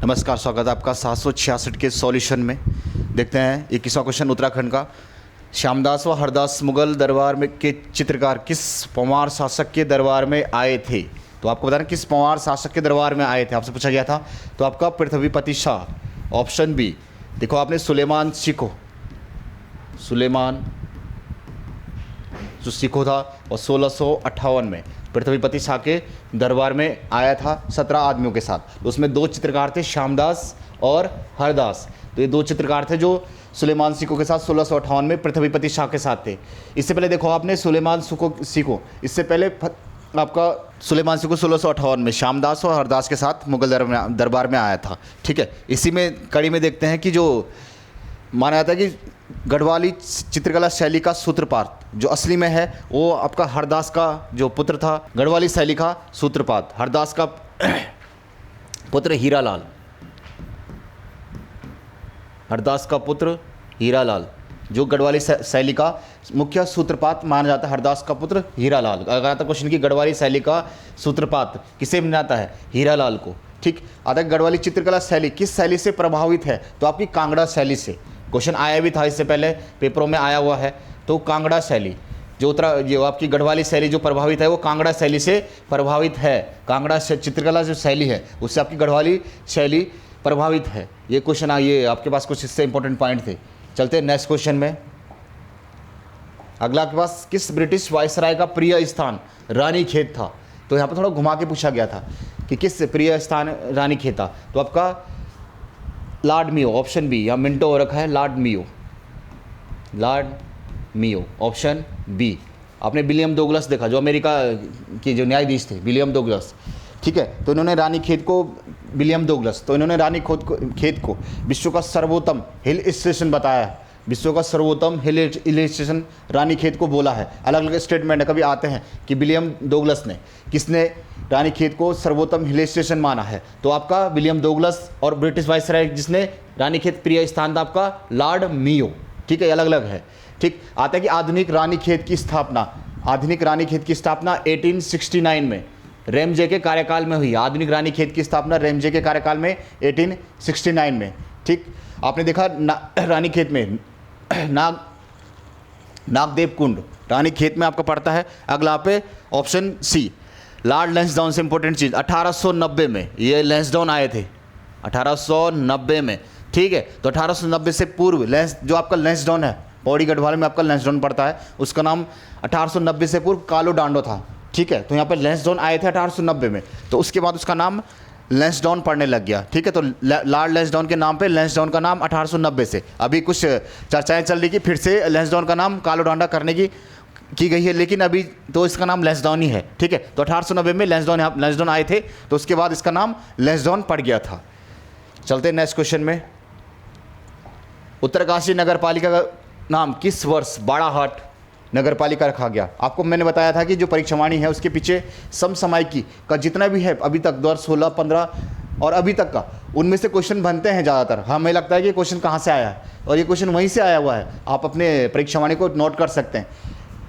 नमस्कार, स्वागत है आपका 766 के सॉल्यूशन में। देखते हैं 21वां क्वेश्चन उत्तराखंड का। श्यामदास व हरदास मुगल दरबार में के चित्रकार किस पंवार शासक के दरबार में आए थे? तो आपको बताना किस पंवार शासक के दरबार में आए थे, आपसे पूछा गया था। तो आपका पृथ्वीपति शाह, ऑप्शन बी। देखो आपने सुलेमान सिको, सुलेमान जो सिखो था और 1658 में पृथ्वीपति शाह के दरबार में आया था 17 आदमियों के साथ। तो उसमें दो चित्रकार थे, श्यामदास और हरदास। तो ये दो चित्रकार थे जो सुलेमान सिको के साथ 1658 में पृथ्वीपति शाह के साथ थे। इससे पहले देखो आपने सुलेमान सिको, इससे पहले आपका सुलेमान सिको 1658 में श्यामदास और हरदास के साथ मुगल दरबार में आया था। ठीक है, इसी में कड़ी में देखते हैं कि जो माना जाता है कि गढ़वाली चित्रकला शैली का सूत्रपात जो असली में है वो आपका हरदास का जो पुत्र था, गढ़वाली शैली का सूत्रपात हरदास का पुत्र हीरालाल, हरदास का पुत्र हीरालाल जो गढ़वाली शैली का मुख्य सूत्रपात माना जाता है, हरदास का पुत्र हीरालाल। अगर आता क्वेश्चन की गढ़वाली शैली का सूत्रपात किसे माना जाता है? हीरालाल को। ठीक, आता है गढ़वाली चित्रकला शैली किस शैली से प्रभावित है? तो आपकी कांगड़ा शैली से। क्वेश्चन आया भी था इससे पहले, पेपरों में आया हुआ है। तो कांगड़ा शैली जो आपकी गढ़वाली शैली जो प्रभावित है वो कांगड़ा शैली से प्रभावित है। कांगड़ा चित्रकला जो शैली है उससे आपकी गढ़वाली शैली प्रभावित है। ये क्वेश्चन ये आपके पास कुछ इससे इंपॉर्टेंट पॉइंट थे। चलते हैं नेक्स्ट क्वेश्चन में। अगला आपके पास किस ब्रिटिश वायसराय का प्रिय स्थान रानी खेत था? तो यहाँ पर थोड़ा घुमा के पूछा गया था कि किस प्रिय स्थान रानी खेत था। तो आपका लॉर्ड मियो, ऑप्शन बी। या मिंटो हो रखा है, लॉर्ड मियो, लॉर्ड मियो, ऑप्शन बी। आपने विलियम डोगलस देखा जो अमेरिका के जो न्यायाधीश थे, विलियम डोगलस। ठीक है, तो इन्होंने रानी खेत को, विलियम डोगलस, तो इन्होंने रानी खेत को विश्व का सर्वोत्तम हिल स्टेशन बताया। विश्व का सर्वोत्तम हिल स्टेशन रानी खेत को बोला है। अलग अलग स्टेटमेंट कभी आते हैं कि विलियम डोगलस ने, किसने रानी खेत को सर्वोत्तम हिल स्टेशन माना है? तो आपका विलियम डोगलस। और ब्रिटिश वायसराय जिसने रानी खेत प्रिय स्थान था आपका लॉर्ड मियो। ठीक है, अलग अलग है। ठीक, आता है कि आधुनिक रानी खेत की स्थापना, आधुनिक रानी खेत की स्थापना 1869 में रैमजे के कार्यकाल में हुई। आधुनिक रानी खेत की स्थापना रैमजे के कार्यकाल में 1869 में। ठीक, आपने देखा रानी खेत में नागदेव कुंड रानी खेत में आपका पड़ता है। अगला पे ऑप्शन सी लॉर्ड लैंसडाउन से इंपॉर्टेंट चीज़ 1890 में ये लैंसडाउन आए थे, 1890 में। ठीक है, तो 1890 से पूर्व जो आपका लैंसडाउन है, पौड़ी गढ़वाल में आपका लैंसडाउन पड़ता है, उसका नाम 1890 से पूर्व कालो डांडो था। ठीक है, तो यहाँ पर लैंसडाउन आए थे 1890 में, तो उसके बाद उसका नाम लैंसडाउन पड़ने लग गया। ठीक है, तो लॉर्ड लैंसडाउन के नाम पे लैंसडाउन का नाम 1890 से। अभी कुछ चर्चाएं चल रही कि फिर से लैंसडाउन का नाम कालो डांडा करने की गई है, लेकिन अभी तो इसका नाम लैंसडाउन ही है। ठीक है, तो 1890 में लैंसडाउन आए थे, तो उसके बाद इसका नाम लैंसडाउन पड़ गया था। चलते हैं नेक्स्ट क्वेश्चन में। उत्तरकाशी नगर पालिका का नाम किस वर्ष बाड़ाहाट नगर पालिका रखा गया? आपको मैंने बताया था कि जो परीक्षावाणी है उसके पीछे समसामयिकी का जितना भी है अभी तक 2016, 15 और अभी तक का, उनमें से क्वेश्चन बनते हैं ज़्यादातर। हमें लगता है कि क्वेश्चन कहाँ से आया है, और ये क्वेश्चन वहीं से आया हुआ है। आप अपने परीक्षावाणी को नोट कर सकते हैं।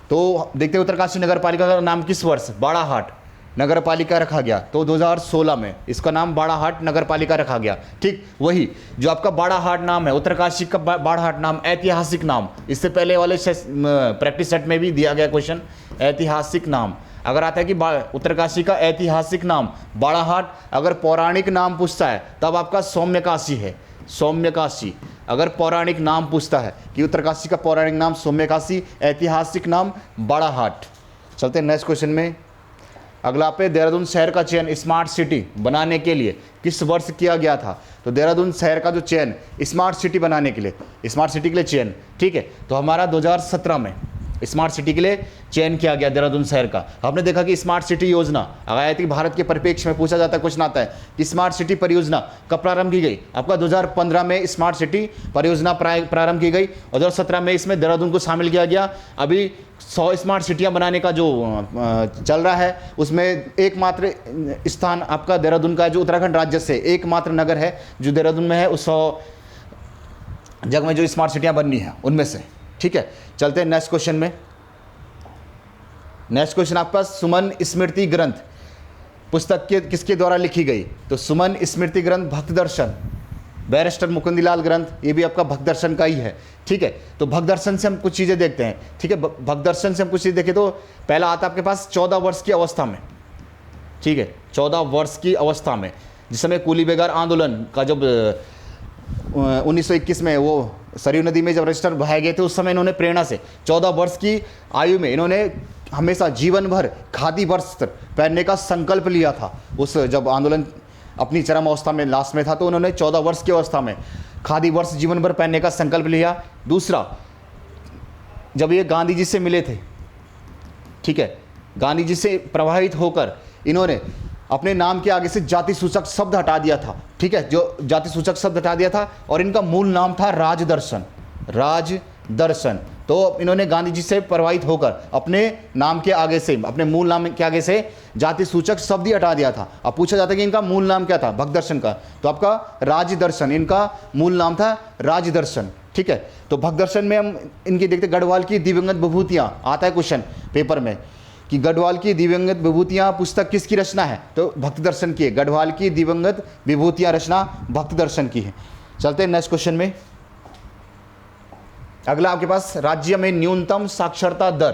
तो देखते हैं उत्तरकाशी नगर पालिका का नाम किस वर्ष बाड़ाहाट नगर पालिका रखा गया? तो 2016 में इसका नाम बाड़ाहाट नगर पालिका रखा गया। ठीक, वही जो आपका बाड़ाहाट नाम है, उत्तरकाशी का बाड़ाहाट नाम ऐतिहासिक नाम, इससे पहले वाले प्रैक्टिस सेट में भी दिया गया क्वेश्चन ऐतिहासिक नाम। अगर आता है कि उत्तरकाशी का ऐतिहासिक नाम बाड़ाहाट, अगर पौराणिक नाम पूछता है तब आपका सौम्यकाशी है, सौम्यकाशी। अगर पौराणिक नाम पूछता है कि उत्तरकाशी का पौराणिक नाम सौम्यकाशी, ऐतिहासिक नाम बाड़ाहाट। चलते हैं नेक्स्ट क्वेश्चन में। अगला पे देहरादून शहर का चयन स्मार्ट सिटी बनाने के लिए किस वर्ष किया गया था? तो देहरादून शहर का जो चयन स्मार्ट सिटी बनाने के लिए, स्मार्ट सिटी के लिए चयन, ठीक है, तो हमारा 2017 में स्मार्ट सिटी के लिए चयन किया गया देहरादून शहर का। हमने देखा कि स्मार्ट सिटी योजना अगर भारत के परिप्रेक्ष्य में पूछा जाता है, क्वेश्चन आता है कि स्मार्ट सिटी परियोजना कब प्रारंभ की गई? आपका 2015 में स्मार्ट सिटी परियोजना प्रारंभ की गई और 2017 में इसमें देहरादून को शामिल किया गया। अभी 100 स्मार्ट सिटियां बनाने का जो चल रहा है उसमें एकमात्र स्थान आपका देहरादून का है, जो उत्तराखंड राज्य से एकमात्र नगर है जो देहरादून में है, उस 100 जगह में जो स्मार्ट सिटियां बननी है उनमें से। ठीक है, चलते हैं नेक्स्ट क्वेश्चन में। नेक्स्ट क्वेश्चन आपका सुमन स्मृति ग्रंथ पुस्तक के किसके द्वारा लिखी गई? तो सुमन स्मृति ग्रंथ भक्त दर्शन, बैरिस्टर मुकुंदलाल ग्रंथ, ये भी आपका भक्त दर्शन का ही है। ठीक है, तो भक्त दर्शन से हम कुछ चीज़ें देखते हैं। ठीक है, भक्त दर्शन से हम कुछ चीज़ देखें तो पहला आता है आपके पास 14 वर्ष की अवस्था में। ठीक है, 14 वर्ष की अवस्था में, जिस समय कूली बेगार आंदोलन का जब 1921 में वो सरयू नदी में जब रजिस्टर बहाए गए थे, उस समय इन्होंने प्रेरणा से 14 वर्ष की आयु में इन्होंने हमेशा जीवन भर खादी वस्त्र पहनने का संकल्प लिया था। उस जब आंदोलन अपनी चरम अवस्था में लास्ट में था, तो उन्होंने 14 वर्ष की अवस्था में खादी वस्त्र जीवन भर पहनने का संकल्प लिया। दूसरा, जब ये गांधी जी से मिले थे, ठीक है, गांधी जी से प्रभावित होकर इन्होंने अपने नाम के आगे से जाति सूचक शब्द हटा दिया था। ठीक है, जो जाति सूचक शब्द हटा दिया था, और इनका मूल नाम था राजदर्शन, राजदर्शन। तो इन्होंने गांधी जी से प्रभावित होकर अपने नाम के आगे से, अपने मूल नाम के आगे से जाति सूचक शब्द ही हटा दिया था। अब पूछा जाता है कि इनका मूल नाम क्या था भक्त दर्शन का, तो आपका राजदर्शन, इनका मूल नाम था राजदर्शन। ठीक है, तो भक्त दर्शन में हम इनकी देखते गढ़वाल की दिवंगत विभूतियाँ, आता है क्वेश्चन पेपर में कि गढ़वाल की दिवंगत विभूतियाँ पुस्तक किसकी रचना है? तो भक्त दर्शन की है। गढ़वाल की दिवंगत विभूतियाँ रचना भक्त दर्शन की है। चलते हैं नेक्स्ट क्वेश्चन में। अगला आपके पास, राज्य में न्यूनतम साक्षरता दर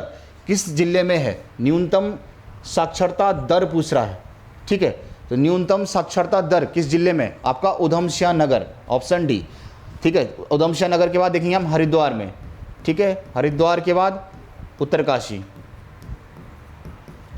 किस जिले में है? न्यूनतम साक्षरता दर पूछ रहा है। ठीक है, तो न्यूनतम साक्षरता दर किस जिले में? आपका उधमसिंह नगर, ऑप्शन डी। ठीक है, उधमसिंह नगर के बाद देखेंगे हम हरिद्वार में। ठीक है, हरिद्वार के बाद उत्तरकाशी।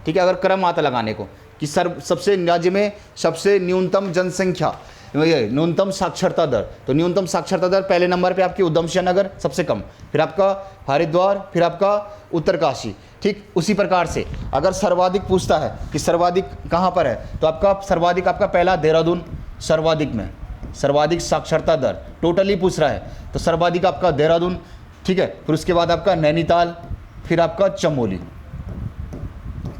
ठीक है, अगर क्रम आता लगाने को कि सबसे राज्य में सबसे न्यूनतम जनसंख्या, न्यूनतम साक्षरता दर, तो न्यूनतम साक्षरता दर पहले नंबर पे आपकी उधमसिंह नगर सबसे कम, फिर आपका हरिद्वार, फिर आपका उत्तरकाशी। ठीक, उसी प्रकार से अगर सर्वाधिक पूछता है कि सर्वाधिक कहाँ पर है, तो आपका सर्वाधिक आपका पहला देहरादून, सर्वाधिक में सर्वाधिक साक्षरता दर टोटली पूछ रहा है, तो सर्वाधिक आपका देहरादून। ठीक है, फिर उसके बाद आपका नैनीताल, फिर आपका चमोली।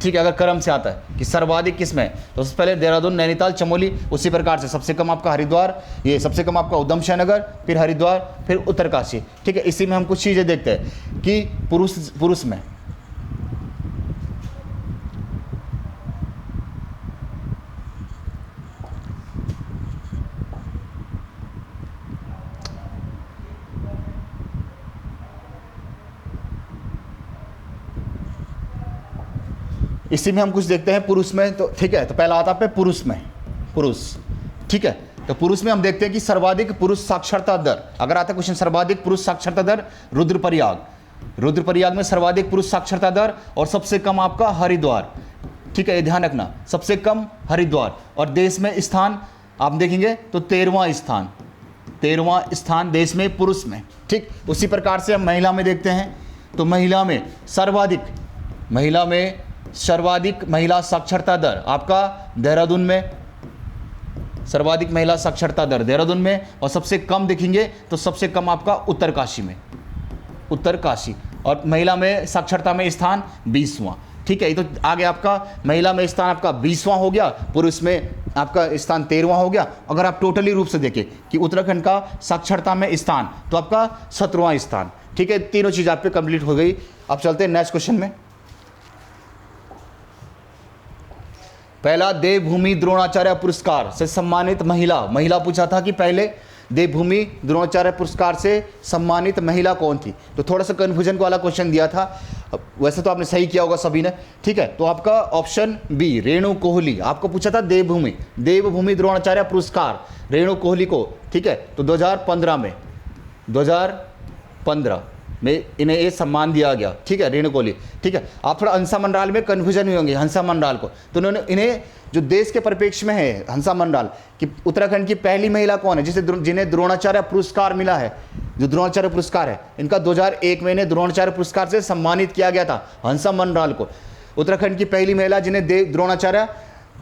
ठीक है, अगर क्रम से आता है कि सर्वाधिक किसमें, तो सबसे पहले देहरादून, नैनीताल, चमोली। उसी प्रकार से सबसे कम आपका हरिद्वार, ये सबसे कम आपका उधमसिंह नगर, फिर हरिद्वार, फिर उत्तरकाशी। ठीक है, इसी में हम कुछ चीज़ें देखते हैं कि पुरुष में इसी में हम कुछ देखते हैं पुरुष में। तो ठीक है, तो पहला आता है पुरुष में, पुरुष। ठीक है, तो पुरुष में हम देखते हैं कि सर्वाधिक पुरुष साक्षरता दर, अगर आता है क्वेश्चन सर्वाधिक पुरुष साक्षरता दर, रुद्रप्रयाग, रुद्रप्रयाग में सर्वाधिक पुरुष साक्षरता दर, और सबसे कम आपका हरिद्वार। ठीक है, ये ध्यान रखना, सबसे कम हरिद्वार। और देश में स्थान आप देखेंगे तो 13वां स्थान, 13वां स्थान देश में पुरुष में। ठीक, उसी प्रकार से हम महिला में देखते हैं, तो महिला में सर्वाधिक महिला साक्षरता दर आपका देहरादून में, सर्वाधिक महिला साक्षरता दर देहरादून में, और सबसे कम देखेंगे तो सबसे कम आपका उत्तरकाशी में, उत्तरकाशी। और महिला में साक्षरता में स्थान 20वां। ठीक है, ये तो आगे आपका महिला में स्थान आपका 20वां हो गया, पुरुष में आपका स्थान 13वां हो गया। अगर आप टोटली रूप से देखें कि उत्तराखंड का साक्षरता में स्थान, तो आपका 17वां स्थान। ठीक है, तीनों चीज़ आप पे कंप्लीट हो गई। अब चलते हैं नेक्स्ट क्वेश्चन में। पहला, देवभूमि द्रोणाचार्य पुरस्कार से सम्मानित महिला पूछा था कि पहले देवभूमि द्रोणाचार्य पुरस्कार से सम्मानित महिला कौन थी। तो थोड़ा सा कन्फ्यूजन वाला क्वेश्चन दिया था, वैसे तो आपने सही किया होगा सभी ने। ठीक है, तो आपका ऑप्शन बी रेणु कोहली, आपको पूछा था देवभूमि द्रोणाचार्य पुरस्कार रेणु कोहली को। ठीक है, तो 2015 में इन्हें ये सम्मान दिया गया। ठीक है, रेणु कोहली। ठीक है, आप थोड़ा हंसा मंडराल में कन्फ्यूजन हुए होंगे, हंसा मंडराल को, तो उन्होंने इन्हें जो देश के परिप्रेक्ष्य में है हंसा मंडराल कि उत्तराखंड की पहली महिला कौन है जिन्हें द्रोणाचार्य पुरस्कार मिला है, जो द्रोणाचार्य पुरस्कार है, इनका 2001 में इन्हें द्रोणाचार्य पुरस्कार से सम्मानित किया गया था, हंसा मंडराल को। उत्तराखंड की पहली महिला जिन्हें द्रोणाचार्य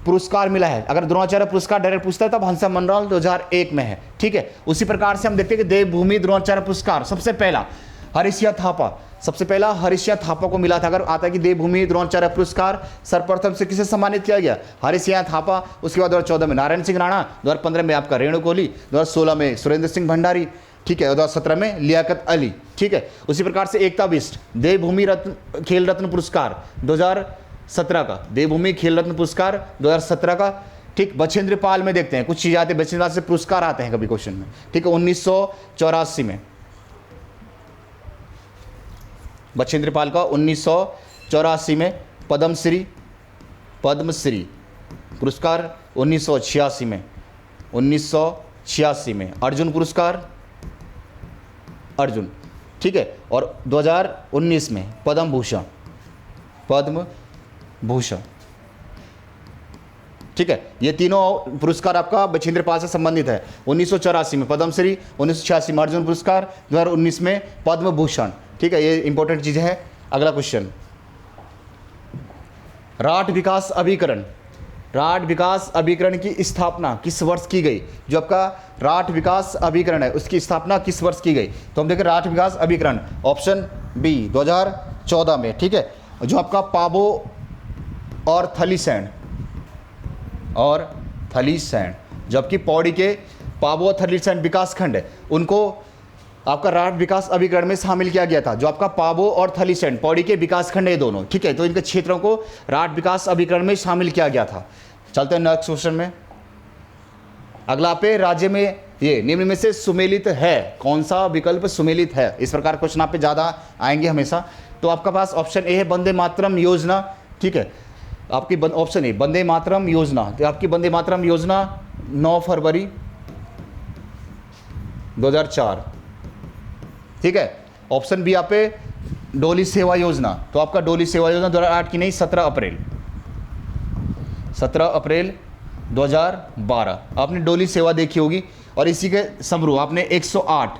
पुरस्कार मिला है, अगर द्रोणाचार्य पुरस्कार डायरेक्ट पूछता है तब हंसा मंडराल 2001 में है। ठीक है, उसी प्रकार से हम देखते हैं कि देवभूमि द्रोणाचार्य पुरस्कार सबसे पहला हरीशिया थापा, सबसे पहला हरीशिया थापा को मिला था। अगर आता है कि देवभूमि द्रोणाचार्य पुरस्कार सर्वप्रथम से किसे सम्मानित किया गया, हरीशिया थापा। उसके बाद 2014 में नारायण सिंह राणा, 2015 में आपका रेणु कोहली, 2016 में सुरेंद्र सिंह भंडारी। ठीक है, 2017 में लियाकत अली। ठीक है, उसी प्रकार से एकता बिष्ट देवभूमि खेल रत्न पुरस्कार 2017 का देवभूमि खेल रत्न पुरस्कार 2017 का। ठीक, बछेंद्र पाल में देखते हैं कुछ चीज़ आते हैं, बछेंद्र पाल से पुरस्कार आते हैं कभी क्वेश्चन में। ठीक है, 1984 में बछेंद्र पाल का 1984 में पद्मश्री पुरस्कार, 1986 में अर्जुन पुरस्कार अर्जुन। ठीक है, और 2019 में पद्म भूषण। ठीक है, ये तीनों पुरस्कार आपका बछेंद्र पाल से संबंधित है। 1984 में पद्मश्री, 1986 में अर्जुन पुरस्कार, 2019 में पद्म भूषण। ठीक है, ये इंपॉर्टेंट चीज़ है। अगला क्वेश्चन, राठ विकास अभिकरण की स्थापना किस वर्ष की गई? जो आपका राठ विकास अभिकरण है उसकी स्थापना किस वर्ष की गई? तो हम देखें राठ विकास अभिकरण, ऑप्शन बी 2014 में। ठीक है, जो आपका पाबो और थलीसैंण जबकि पौड़ी के पाबो और थलीसैंण विकास खंड है, उनको आपका राठ विकास अभिकरण में शामिल किया गया था। जो आपका पाबो और थलीसैंण पौड़ी के विकास खंड है ये दोनों। ठीक है, तो इनके क्षेत्रों को राठ विकास अभिकरण में शामिल किया गया था। चलते हैं नेक्स्ट क्वेश्चन में। अगला पे राज्य में ये निम्न में से सुमेलित है, कौन सा विकल्प सुमेलित है? इस प्रकार क्वेश्चन आप पे ज़्यादा आएंगे हमेशा। तो आपका पास ऑप्शन ए है वंदे मातरम योजना। ठीक है, आपकी ऑप्शन ए वंदे मातरम योजना। तो आपकी वंदे मातरम योजना 9 फरवरी 2004। ठीक है, ऑप्शन बी आप पे डोली सेवा योजना। तो आपका डोली सेवा योजना 2008 की नहीं, 17 अप्रैल 2012। आपने डोली सेवा देखी होगी। और इसी के समरूप आपने 108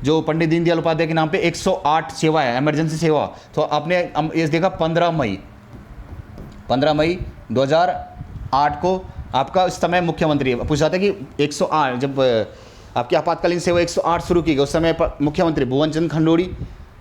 जो पंडित दीनदयाल उपाध्याय के नाम पे 108 सेवा है, इमरजेंसी सेवा। तो आपने ये देखा 15 मई 2008 को आपका उस समय मुख्यमंत्री पूछा था कि 108 जब आपकी आपातकालीन सेवा 108 शुरू की गई, उस समय मुख्यमंत्री भुवन चंद्र खंडूड़ी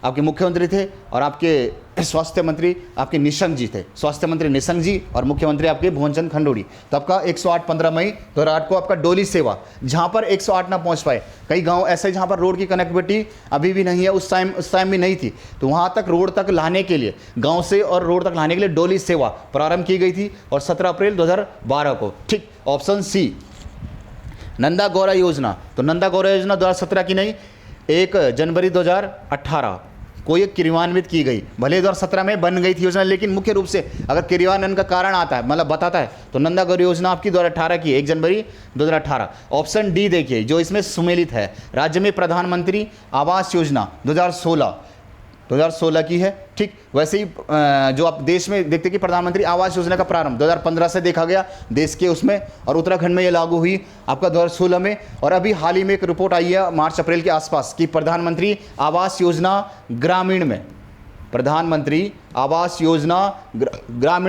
आपके मुख्यमंत्री थे, और आपके स्वास्थ्य मंत्री आपके निशंक जी थे। स्वास्थ्य मंत्री निशंक जी और मुख्यमंत्री आपके भुवन चंद्र खंडूड़ी। तो आपका 108 15 मई 2008 को आपका डोली सेवा, जहाँ पर 108 ना पहुँच पाए, कई गांव ऐसे जहाँ पर रोड की कनेक्टिविटी अभी भी नहीं है, उस टाइम भी नहीं थी, तो वहाँ तक रोड तक लाने के लिए, गाँव से और रोड तक लाने के लिए डोली सेवा प्रारंभ की गई थी, और 17 अप्रैल 2012 को। ठीक, ऑप्शन सी नंदा गौरा योजना। तो नंदा गौरा योजना 2017 की नहीं, 1 जनवरी 2018 को ये क्रियान्वित की गई। भले 2017 में बन गई थी योजना, लेकिन मुख्य रूप से अगर क्रियान्वयन का कारण आता है, मतलब बताता है, तो नंदा गौरा योजना आपकी 2018 की, 1 जनवरी 2018। ऑप्शन डी देखिए जो इसमें सुमेलित है, राज्य में प्रधानमंत्री आवास योजना 2016 की है। ठीक, वैसे ही जो आप देश में देखते कि प्रधानमंत्री आवास योजना का प्रारंभ 2015 से देखा गया देश के उसमें, और उत्तराखंड में ये लागू हुई आपका 2016 में। और अभी हाल ही में एक रिपोर्ट आई है मार्च अप्रैल के आसपास कि प्रधानमंत्री आवास योजना ग्रामीण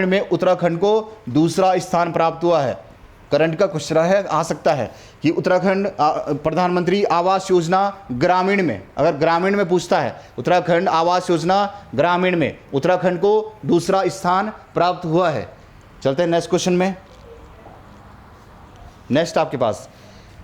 में उत्तराखंड को दूसरा स्थान प्राप्त हुआ है। करंट का क्वेश्चन है, आ सकता है कि उत्तराखंड प्रधानमंत्री आवास योजना ग्रामीण में, अगर ग्रामीण में पूछता है उत्तराखंड आवास योजना ग्रामीण में उत्तराखंड को दूसरा स्थान प्राप्त हुआ है। चलते हैं नेक्स्ट क्वेश्चन में। नेक्स्ट आपके पास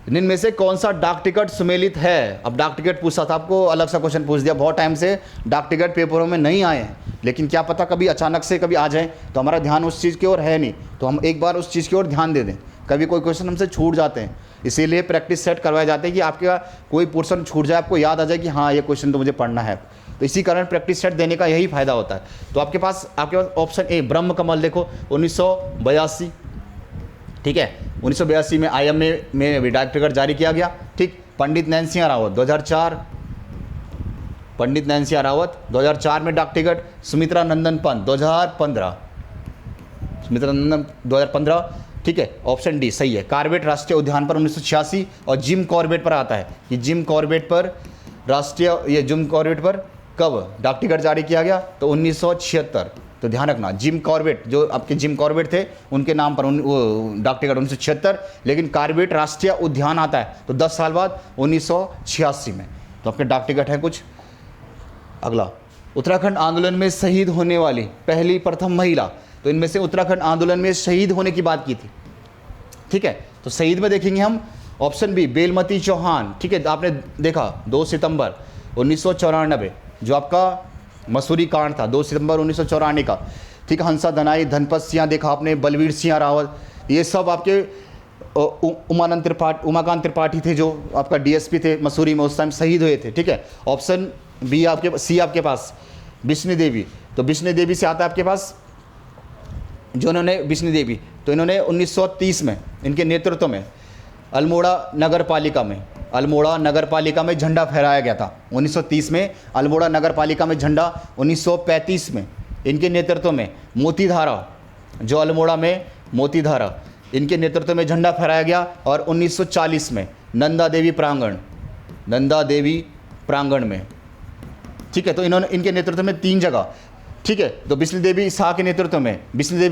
निम्न में से कौन सा डाक टिकट सुमेलित है? अब डाक टिकट पूछा था आपको, अलग सा क्वेश्चन पूछ दिया। बहुत टाइम से डाक टिकट पेपरों में नहीं आए हैं, लेकिन क्या पता कभी अचानक से कभी आ जाए, तो हमारा ध्यान उस चीज़ की ओर है नहीं, तो हम एक बार उस चीज़ की ओर ध्यान दे दें। कभी कोई क्वेश्चन हमसे छूट जाते हैं, इसीलिए प्रैक्टिस सेट करवाए जाते हैं कि आपका कोई पोर्शन छूट जाए, आपको याद आ जाए कि हाँ ये क्वेश्चन तो मुझे पढ़ना है। तो इसी कारण प्रैक्टिस सेट देने का यही फायदा होता है। तो आपके पास ऑप्शन ए ब्रह्म कमल देखो 1982। ठीक है, 1982 में IMA में डाक टिकट जारी किया गया। ठीक, पंडित नैनसिंह रावत 2004 में डाक टिकट। सुमित्रा नंदन पंत 2015। ठीक है, ऑप्शन डी सही है। कॉर्बेट राष्ट्रीय उद्यान पर 1986, और जिम कॉर्बेट पर आता है कि जिम कॉर्बेट पर कब डाक टिकट जारी किया गया? तो 1976। तो ध्यान रखना, जिम कॉर्बेट जो आपके जिम कॉर्बेट थे उनके नाम पर वो डाक टिकट 1976, लेकिन कॉर्बेट राष्ट्रीय उद्यान आता है तो 10 साल बाद 1986 में। तो आपके डाक टिकट है कुछ। अगला, उत्तराखंड आंदोलन में शहीद होने वाली पहली प्रथम महिला। तो इनमें से उत्तराखंड आंदोलन में शहीद होने की बात की थी। ठीक है, तो शहीद में देखेंगे हम ऑप्शन बी बेलमती चौहान। ठीक है, तो आपने देखा 2 सितंबर 1994 जो आपका मसूरी कांड था, 2 सितंबर 1994 का। ठीक ठीक है, हंसा दनाई, धनपत सिंह देखा आपने, बलवीर सिंह रावत, ये सब आपके उमाकांत त्रिपाठी थे जो आपका डीएसपी थे मसूरी में, उस टाइम शहीद हुए थे। ठीक है, ऑप्शन बी आपके, सी आपके पास बिश्नी देवी। तो बिश्नी देवी से आता है आपके पास जो इन्होंने, बिश्नी देवी तो इन्होंने 1930 में इनके नेतृत्व में अल्मोड़ा नगर पालिका में झंडा फहराया गया था। 1930 में अल्मोड़ा नगर पालिका में झंडा, 1935 में इनके नेतृत्व में मोतीधारा, जो अल्मोड़ा में मोतीधारा, इनके नेतृत्व में झंडा फहराया गया। और 1940 में नंदा देवी प्रांगण में। ठीक है, तो इन्होंने, इनके नेतृत्व में 3 जगह। ठीक है, तो बिस्ली देवी शाह के नेतृत्व में, बिस्ली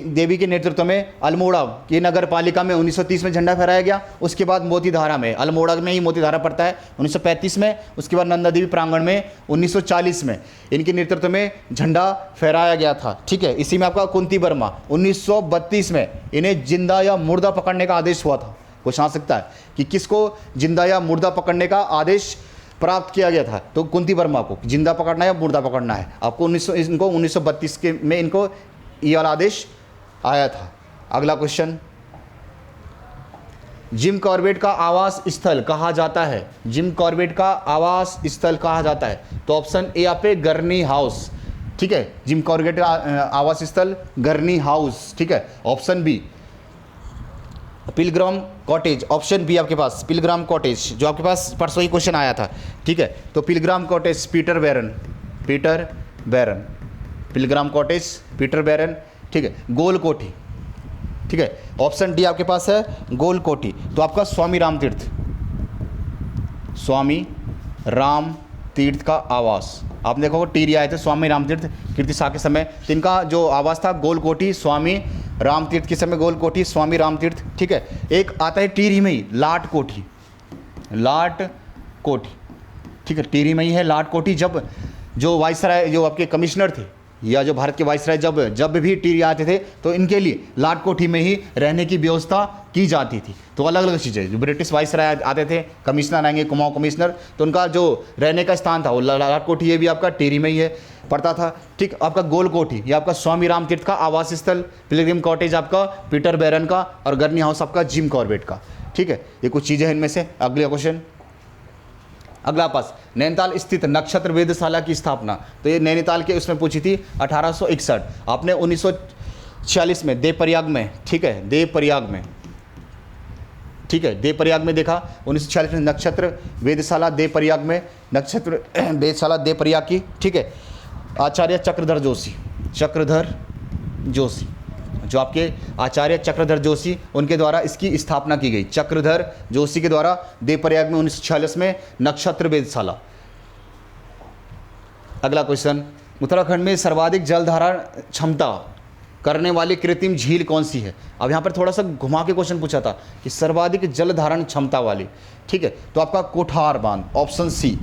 देवी के नेतृत्व में अल्मोड़ा की नगर पालिका में 1930 में झंडा फहराया गया। उसके बाद मोतीधारा में, अल्मोड़ा में ही मोतीधारा पड़ता है, 1935 में। उसके बाद नंदा देवी प्रांगण में 1940 में इनके नेतृत्व में झंडा फहराया गया था। ठीक है, इसी में आपका कुंती वर्मा 1932 में इन्हें जिंदा या मुर्दा पकड़ने का आदेश हुआ था। क्वेश्चन आ सकता है कि किसको जिंदा या मुर्दा पकड़ने का आदेश प्राप्त किया गया था, तो कुंती वर्मा को जिंदा पकड़ना है या मुर्दा पकड़ना है। आपको 1932 के में इनको ये वाला आदेश आया था। अगला क्वेश्चन, जिम कॉर्बेट का आवास स्थल कहा जाता है? जिम कॉर्बेट का आवास स्थल कहा जाता है, तो ऑप्शन ए आप पे गर्नी हाउस। ठीक है, जिम कॉर्बेट का आवास स्थल गर्नी हाउस। ठीक है, option B pilgrim cottage, option B आपके पास पिलग्राम कॉटेज, जो आपके पास परसों ही क्वेश्चन आया था। ठीक है, तो पिलग्राम कॉटेज पीटर बैरन, पिलग्राम कॉटेज पीटर बैरन। ठीक है, गोल कोठी। ठीक है, ऑप्शन डी आपके पास है गोल कोठी। तो आपका स्वामी राम तीर्थ का आवास, आपने देखो टीरी आए थे स्वामी राम तीर्थ कीर्ति शाह के समय, तो इनका जो आवास था गोल कोठी, स्वामी राम तीर्थ के समय गोल कोठी, स्वामी राम तीर्थ। ठीक है, एक आता है टीरी में ही लाट कोठी। ठीक है, टीरी में ही है लाट कोठी। जब जो वाइसराय, जो आपके कमिश्नर थे या जो भारत के वाइसराय जब भी टीरी आते थे तो इनके लिए लाट कोठी में ही रहने की व्यवस्था की जाती थी। तो अलग अलग चीज़ें, जो ब्रिटिश वाइसराय आते थे, कमिश्नर आएंगे, कुमाऊं कमिश्नर, तो उनका जो रहने का स्थान था वो लाट कोठी, ये भी आपका टीरी में ही है पड़ता था। ठीक, आपका गोल कोठी ये आपका स्वामी राम तीर्थ का आवास स्थल, पिलग्रिम कॉटेज आपका पीटर बैरन का, और गर्नी हाउस आपका जिम कॉर्बेट का। ठीक है, ये कुछ चीज़ें हैं इनमें से। अगला क्वेश्चन, अगला पास, नैनीताल स्थित नक्षत्र वेधशाला की स्थापना, तो ये नैनीताल के उसमें पूछी थी 1861। आपने 1946 में देवप्रयाग में, ठीक है, देवप्रयाग में देखा 1946 में नक्षत्र वेधशाला देवप्रयाग में, नक्षत्र वेधशाला देवप्रयाग की। ठीक है, आचार्य चक्रधर जोशी, जो आपके आचार्य चक्रधर जोशी, उनके द्वारा इसकी स्थापना की गई। चक्रधर जोशी के द्वारा देवप्रयाग में 1946 में नक्षत्र वेधशाला। अगला क्वेश्चन, उत्तराखंड में सर्वाधिक जल धारण क्षमता करने वाली कृत्रिम झील कौन सी है? अब यहाँ पर थोड़ा सा घुमा के क्वेश्चन पूछा था कि सर्वाधिक जल धारण क्षमता वाली। ठीक है, तो आपका कोठार बांध, ऑप्शन सी,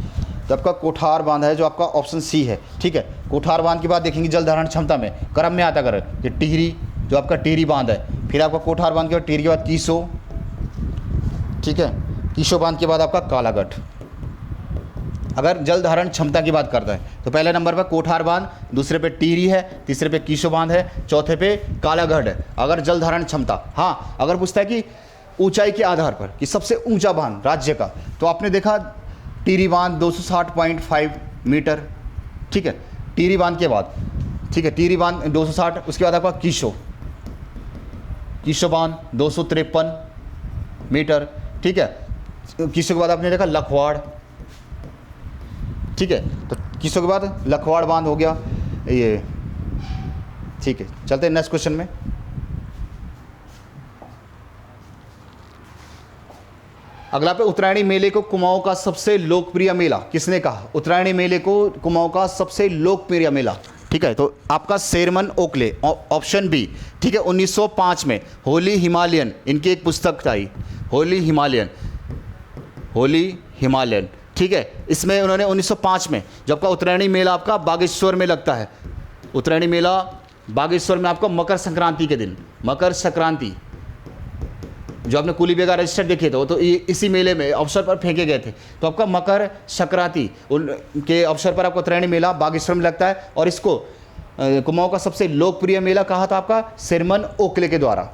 तो आपका कोठार बांध है जो आपका ऑप्शन सी है। ठीक है, कोठार बांध की बात देखेंगे जल धारण क्षमता में क्रम में आता कर कि टिहरी, जो आपका टिहरी बांध है, फिर आपका कोठार बांध के बाद टिहरी के बाद कीसो। ठीक है, कीसो बांध के बाद आपका कालागढ़। अगर जल धारण क्षमता की बात करता है तो पहले नंबर पर कोठार बांध, दूसरे पे टिहरी है, तीसरे पे कीसो बांध है, चौथे पे कालागढ़ है। अगर जल धारण क्षमता, हाँ, अगर पूछता है कि ऊंचाई के आधार पर कि सबसे ऊंचा बांध राज्य का, तो आपने देखा टिहरी बांध 260.5 मीटर। ठीक है, टिहरी बांध के बाद, ठीक है, टिहरी बांध 260, उसके बाद आपका कीसो बांध 253 मीटर। ठीक है, कीसो के बाद आपने देखा लखवाड़। ठीक है, तो कीसो के बाद लखवाड़ बांध हो गया ये। ठीक है, चलते हैं नेक्स्ट क्वेश्चन में। अगला पे, उत्तरायणी मेले को कुमाऊं का सबसे लोकप्रिय मेला किसने कहा? उत्तरायणी मेले को कुमाऊं का सबसे लोकप्रिय मेला। ठीक है, तो आपका शेरमन ओकले, ऑप्शन बी। ठीक है, 1905 में होली हिमालयन, इनकी एक पुस्तक आई, होली हिमालयन। ठीक है, इसमें उन्होंने 1905 में, जब आपका उत्तरायणी मेला आपका बागेश्वर में लगता है, उत्तरायणी मेला बागेश्वर में आपका मकर संक्रांति के दिन, मकर संक्रांति, जो आपने कुली बेगा रजिस्टर देखे थे तो इसी मेले में अवसर पर फेंके गए थे। तो आपका मकर संक्रांति के अवसर पर आपका उत्तरायणी मेला बागेश्वर में लगता है, और इसको कुमाऊं का सबसे लोकप्रिय मेला कहा था आपका सिरमन ओकले के द्वारा,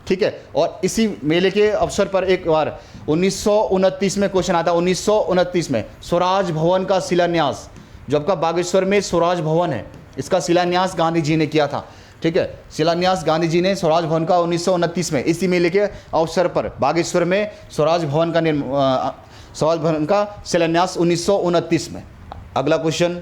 ठीक है। और इसी मेले के अवसर पर एक बार 1929 में क्वेश्चन आता है, 1929 में स्वराज भवन का शिलान्यास, जो आपका बागेश्वर में स्वराज भवन है, इसका शिलान्यास गांधी जी ने किया था, ठीक है। शिलान्यास गांधी जी ने स्वराज भवन का 1929 में इसी मेले के अवसर पर बागेश्वर में स्वराज भवन का शिलान्यास 1929 में। अगला क्वेश्चन,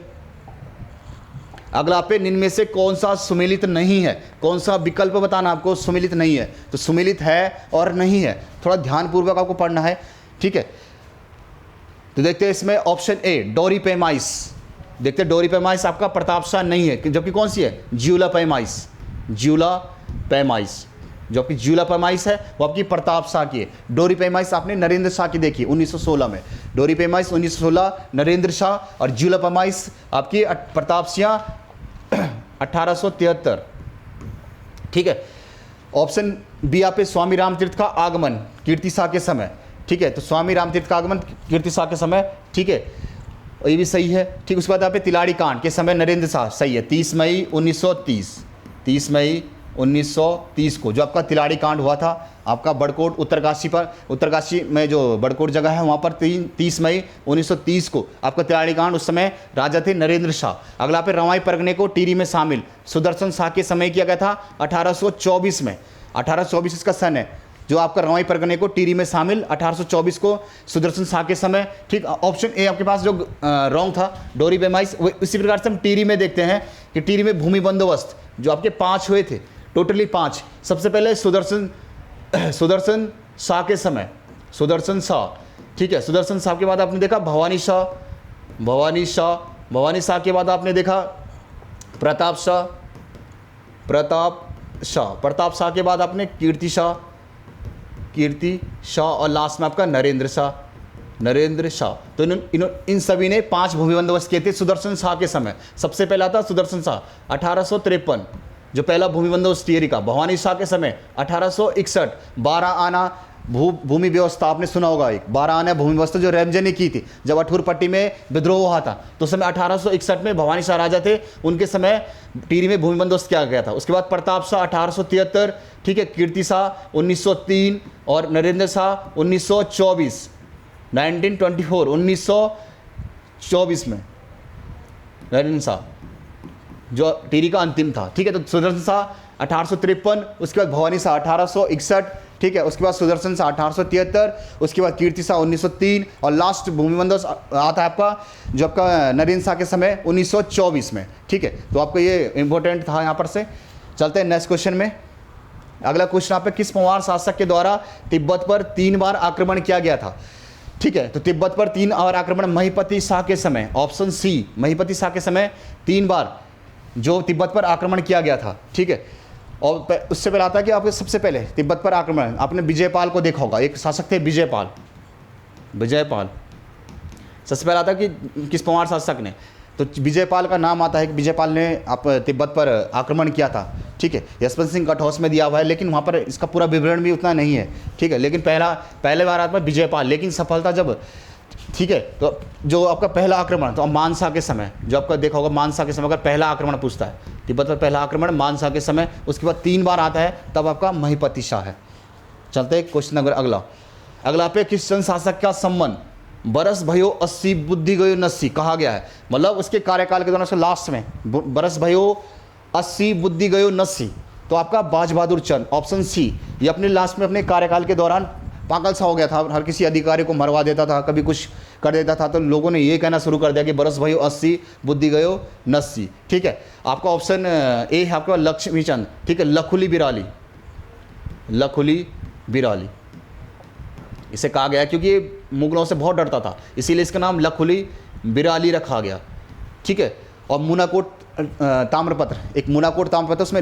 अगला पे निम्न में से कौन सा सुमेलित नहीं है, कौन सा विकल्प बताना आपको सुमेलित नहीं है, तो सुमेलित है और नहीं है, थोड़ा ध्यानपूर्वक आपको पढ़ना है, ठीक है। तो देखते हैं इसमें ऑप्शन ए डोरी पेमाइस, देखते हैं डोरी पेमाइस आपका प्रताप शाह नहीं है, जबकि कौन सी है ज्यूला पेमाइस, ज्यूला पेमाइस, जो आपकी ज्यूला पेमाइस है वो आपकी प्रताप शाह की है। डोरी पेमाइस आपने नरेंद्र शाह की देखी 1916 में, डोरी पेमाइस 1916 नरेंद्र शाह, और ज्यूला पेमाइस आपकी प्रताप शाह 1873, ठीक है। ऑप्शन बी आप स्वामी रामतीर्थ का आगमन कीर्ति शाह के समय, ठीक है, तो स्वामी रामतीर्थ का आगमन कीर्ति शाह के समय, ठीक है, ये भी सही है, ठीक। उसके बाद यहाँ पे तिलाड़ी कांड के समय नरेंद्र शाह, सही है, 30 मई 1930, 30 मई 1930 को जो आपका तिलाड़ी कांड हुआ था आपका बड़कोट उत्तरकाशी पर, उत्तरकाशी में जो बड़कोट जगह है वहाँ पर 30 मई 1930 को आपका तिलाड़ी कांड, उस समय राजा थे नरेंद्र शाह। अगला पे रवाई परगने को टिहरी में शामिल सुदर्शन शाह के समय किया गया था 1824 में, 1824 इसका सन है, जो आपका रवाई परगने को टिहरी में शामिल 1824 को सुदर्शन शाह के समय, ठीक। ऑप्शन ए आपके पास जो रॉन्ग था डोरी पेमाइस, इसी प्रकार से हम टिहरी में देखते हैं कि टिहरी में भूमि बंदोबस्त जो आपके 5 हुए थे, टोटली 5। सबसे पहले सुदर्शन शाह के समय, सुदर्शन शाह, ठीक है, सुदर्शन शाह के बाद आपने देखा भवानी शाह, भवानी शाह के बाद आपने देखा प्रताप शाह के बाद आपने कीर्ति शाह, और लास्ट में आपका नरेंद्र शाह। तो इन सभी ने 5 भूमि बंदोबस्त किए थे सुदर्शन शाह के समय। सबसे पहला था सुदर्शन शाह 1853, जो पहला भूमि बंदोबस्त टिहरी का। भवानी शाह के समय 1861 12 आना भूमि व्यवस्था, आपने सुना होगा, एक 12 आना भूमि व्यवस्था जो रैमजे ने की थी जब अठूर पट्टी में विद्रोह हुआ था, तो उस समय 1861 में भवानी शाह राजा थे, उनके समय टिहरी में भूमि बंदोबस्त किया गया था। उसके बाद प्रताप शाह 1873, ठीक है, कीर्ति शाह 1903 और नरेंद्र शाह 1924 1924 में नरेंद्र शाह जो टिहरी का अंतिम था, ठीक है। तो सुदर्शन शाह 1853, उसके बाद भवानी शाह 1861, ठीक है, उसके बाद सुदर्शन शाह 1873, उसके बाद कीर्ति शाह 1903, और लास्ट भूमि बंदोबस्त आता है आपका जो आपका नरेंद्र शाह के समय 1924 में, ठीक है। तो आपको ये इंपॉर्टेंट था यहाँ पर से। चलते हैं नेक्स्ट क्वेश्चन में। अगला क्वेश्चन आप पे किस पंवार शासक के द्वारा तिब्बत पर 3 बार आक्रमण किया गया था, ठीक है। तो तिब्बत पर 3 बार आक्रमण महिपति शाह के समय, ऑप्शन सी महिपति शाह के समय 3 बार जो तिब्बत पर आक्रमण किया गया था, ठीक है। और उससे पहले आता है कि आपके सबसे पहले तिब्बत पर आक्रमण आपने विजयपाल को देखा होगा, एक शासक थे विजयपाल। सबसे पहले आता है कि किस पंवार शासक ने, तो विजयपाल का नाम आता है कि विजयपाल ने आप तिब्बत पर आक्रमण किया था, ठीक है। यशवंत सिंह कटौस में दिया हुआ है, लेकिन वहाँ पर इसका पूरा विवरण भी उतना नहीं है, ठीक है। लेकिन पहले बार आता है विजयपाल, लेकिन सफलता जब, ठीक है। तो जो आपका पहला आक्रमण तो मानसा के समय, जो आपका देखा होगा मानसा के समय, अगर पहला आक्रमण पूछता है तिब्बत पर पहला आक्रमण मानसा के समय, उसके बाद 3 बार आता है, तब आपका महिपति शाह है। चलते हैं क्वेश्चन नंबर अगला पे किस जन शासक का संबंध बरस भयो 80 बुद्धि गयो 89 कहा गया है, मतलब उसके कार्यकाल के दौरान उसके लास्ट में बरस भयो 80 बुद्धि गयो 89, तो आपका बाज बहादुर चंद, ऑप्शन सी, ये अपने लास्ट में अपने कार्यकाल के दौरान पागल सा हो गया था, हर किसी अधिकारी को मरवा देता था, कभी कुछ कर देता था, तो लोगों ने ये कहना शुरू कर दिया कि बरस भयो 80 बुद्धि गयो 89, ठीक है। आपका ऑप्शन ए है आपके पास लक्ष्मीचंद, ठीक है, लखुली बिराली इसे कहा गया क्योंकि ये मुगलों से बहुत डरता था, इसीलिए इसका नाम लखुली बिराली रखा गया, ठीक है। और मुनाकोट ताम्रपत्र, एक मुनाकोट ताम्रपत्र, उसमें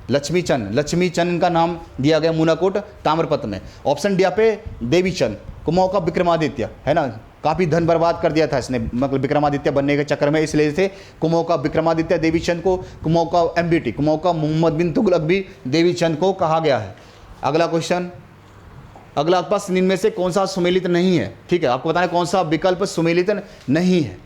लक्ष्मीचंद का नाम दिया गया मुनाकोट ताम्रपत्र में। ऑप्शन डी पे देवीचंद, कुमाऊं का विक्रमादित्य है ना, काफ़ी धन बर्बाद कर दिया था इसने, मतलब विक्रमादित्य बनने के चक्कर में, इसलिए से कुमाऊं का विक्रमादित्य देवीचंद को, कुमाऊं का MBT, कुमाऊं का मोहम्मद बिन तुगलक भी देवीचंद को कहा गया है। अगला क्वेश्चन, अगला आपके पास इनमें से कौन सा सुमेलित नहीं है, ठीक है, आपको बताना कौन सा विकल्प सुमेलित नहीं है।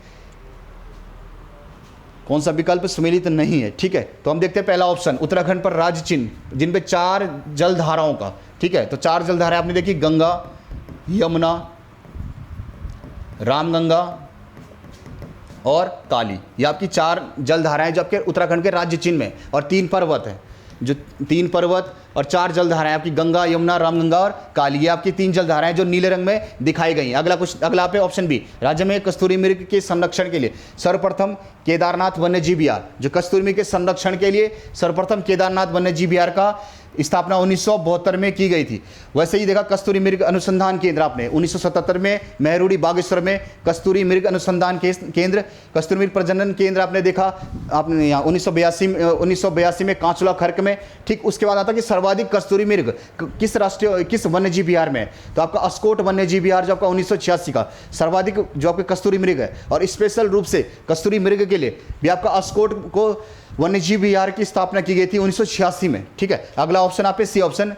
कौन सा विकल्प सुमेलित नहीं है? ठीक है, तो हम देखते हैं पहला ऑप्शन, उत्तराखंड पर राज्य चिन्ह जिन पे 4 जल धाराओं का, ठीक है, तो 4 जल धाराएं आपने देखी, गंगा, यमुना, रामगंगा और काली। ये आपकी 4 जल धाराएं जो आपके उत्तराखंड के राज्य चिन्ह में, और 3 पर्वत हैं, जो 3 पर्वत और 4 जल धाराएं आपकी गंगा, यमुना, रामगंगा और काली, ये आपकी 3 जल धाराएं जो नीले रंग में दिखाई गई हैं। अगला पे ऑप्शन बी, राज्य में कस्तूरी मृग के संरक्षण के लिए सर्वप्रथम केदारनाथ वन्यजीव विहार, जो कस्तूरी मृग के संरक्षण के लिए सर्वप्रथम केदारनाथ वन्यजीव विहार का स्थापना 1972 में की गई थी। वैसे ही देखा कस्तूरी मृग अनुसंधान केंद्र आपने 1977 में मेहरुड़ी बागेश्वर में कस्तूरी मृग अनुसंधान केंद्र, कस्तूरी मृग प्रजनन केंद्र आपने देखा आपने यहाँ 1982 में कांचुला खर्क में। ठीक, उसके बाद आता कि सर्वाधिक कस्तूरी मृग किस वन्यजीव विहार में है, तो आपका अस्कोट वन्यजीव विहार जो आपका 1986 का सर्वाधिक जो आपके कस्तूरी मृग है, और स्पेशल रूप से कस्तूरी मृग के लिए भी आपका अस्कोट को वन्यजीव विहार की स्थापना की गई थी 1986 में। ठीक है, अगला ऑप्शन आप सी ऑप्शन,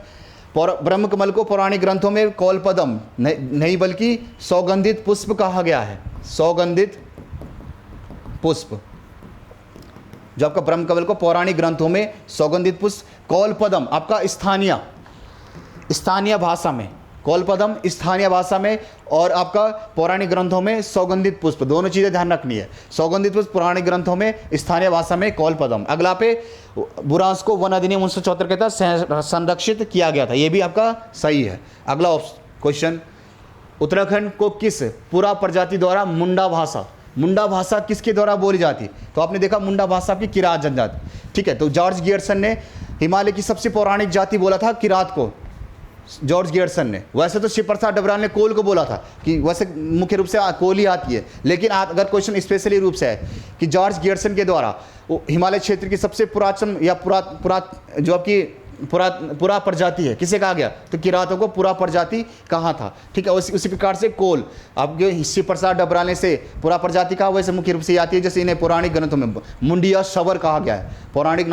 ब्रह्म कमल को पौराणिक ग्रंथों में कौलपदम नहीं बल्कि सौगंधित पुष्प कहा गया है। सौगंधित पुष्प, जो आपका ब्रह्म कमल को पौराणिक ग्रंथों में सौगंधित पुष्प, कौलपदम आपका स्थानीय भाषा में, कौलपदम स्थानीय भाषा में, और आपका पौराणिक ग्रंथों में सौगंधित पुष्प, दोनों चीज़ें ध्यान रखनी है। सौगंधित पुष्प पौराणिक ग्रंथों में, स्थानीय भाषा में कौलपदम। अगला पे बुरांश को वन अधिनियम 1974 के तहत संरक्षित किया गया था, ये भी आपका सही है। अगला क्वेश्चन, उत्तराखंड को किस पुरा प्रजाति द्वारा मुंडा भाषा किसके द्वारा बोली जाती? तो आपने देखा मुंडा भाषा की किरात जनजाति। ठीक है, तो जॉर्ज गियर्सन ने हिमालय की सबसे पौराणिक जाति बोला था किरात को, जॉर्ज गियर्सन ने। वैसे तो शिव प्रसाद डबराल ने कोल को बोला था कि वैसे मुख्य रूप से कोल ही आती है, लेकिन अगर क्वेश्चन स्पेशली रूप से है कि जॉर्ज गियर्सन के द्वारा हिमालय क्षेत्र की सबसे पुरातन या जो आपकी पुरा प्रजाति है किसे कहा गया, तो किरातों को पुरा प्रजाति कहा था। ठीक है, उसी प्रकार से कोल आपके शिव प्रसाद डबराल ने से पुरा प्रजाति कहा, वैसे मुख्य रूप से आती है जैसे इन्हें पौराणिक ग्रंथों में मुंडिया सवर कहा गया है। पौराणिक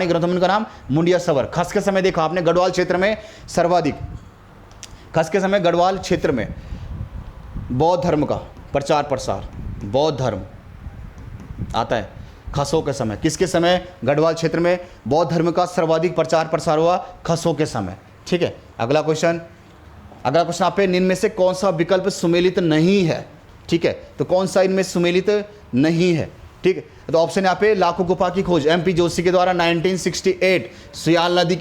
ग्रंथों में इनका नाम मुंडिया सवर। खस के समय देखो आपने गढ़वाल क्षेत्र में सर्वाधिक, खस के समय गढ़वाल क्षेत्र में बौद्ध धर्म का प्रचार प्रसार, बौद्ध धर्म आता है खसों के समय। किसके समय? गढ़वाल क्षेत्र में बौद्ध धर्म का सर्वाधिक प्रचार प्रसार हुआ खसों के समय। ठीक है, अगला क्वेश्चन आप पे, निम्न में से कौन सा विकल्प सुमेलित नहीं है? ठीक है, तो कौन सा इनमें सुमेलित नहीं है? ठीक है, तो ऑप्शन यहाँ पे, लाखों गुफा की खोज MP जोशी के द्वारा 1968 सुयाल नदी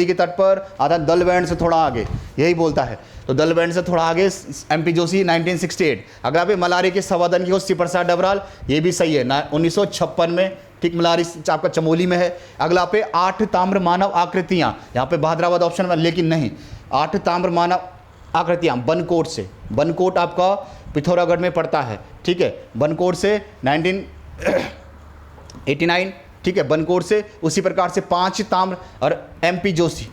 के तट पर आता, दलबैंड से थोड़ा आगे यही बोलता है, तो दलबैंड से थोड़ा आगे MP जोशी 1968। अगला पे, मलारी के संवर्धन की खोज शिव प्रसाद डबराल, ये भी सही है 1956 में। ठीक, मलारी आपका चमोली में है। अगला पे, 8 ताम्र मानव आकृतियाँ, यहाँ पे बहादुराबाद ऑप्शन में, लेकिन नहीं, 8 ताम्र मानव आकृतियाँ बनकोट आपका पिथौरागढ़ में पड़ता है। ठीक है, बनकोट से 1989। ठीक है, बनकोट से। उसी प्रकार से 5 ताम्र और MP जोशी,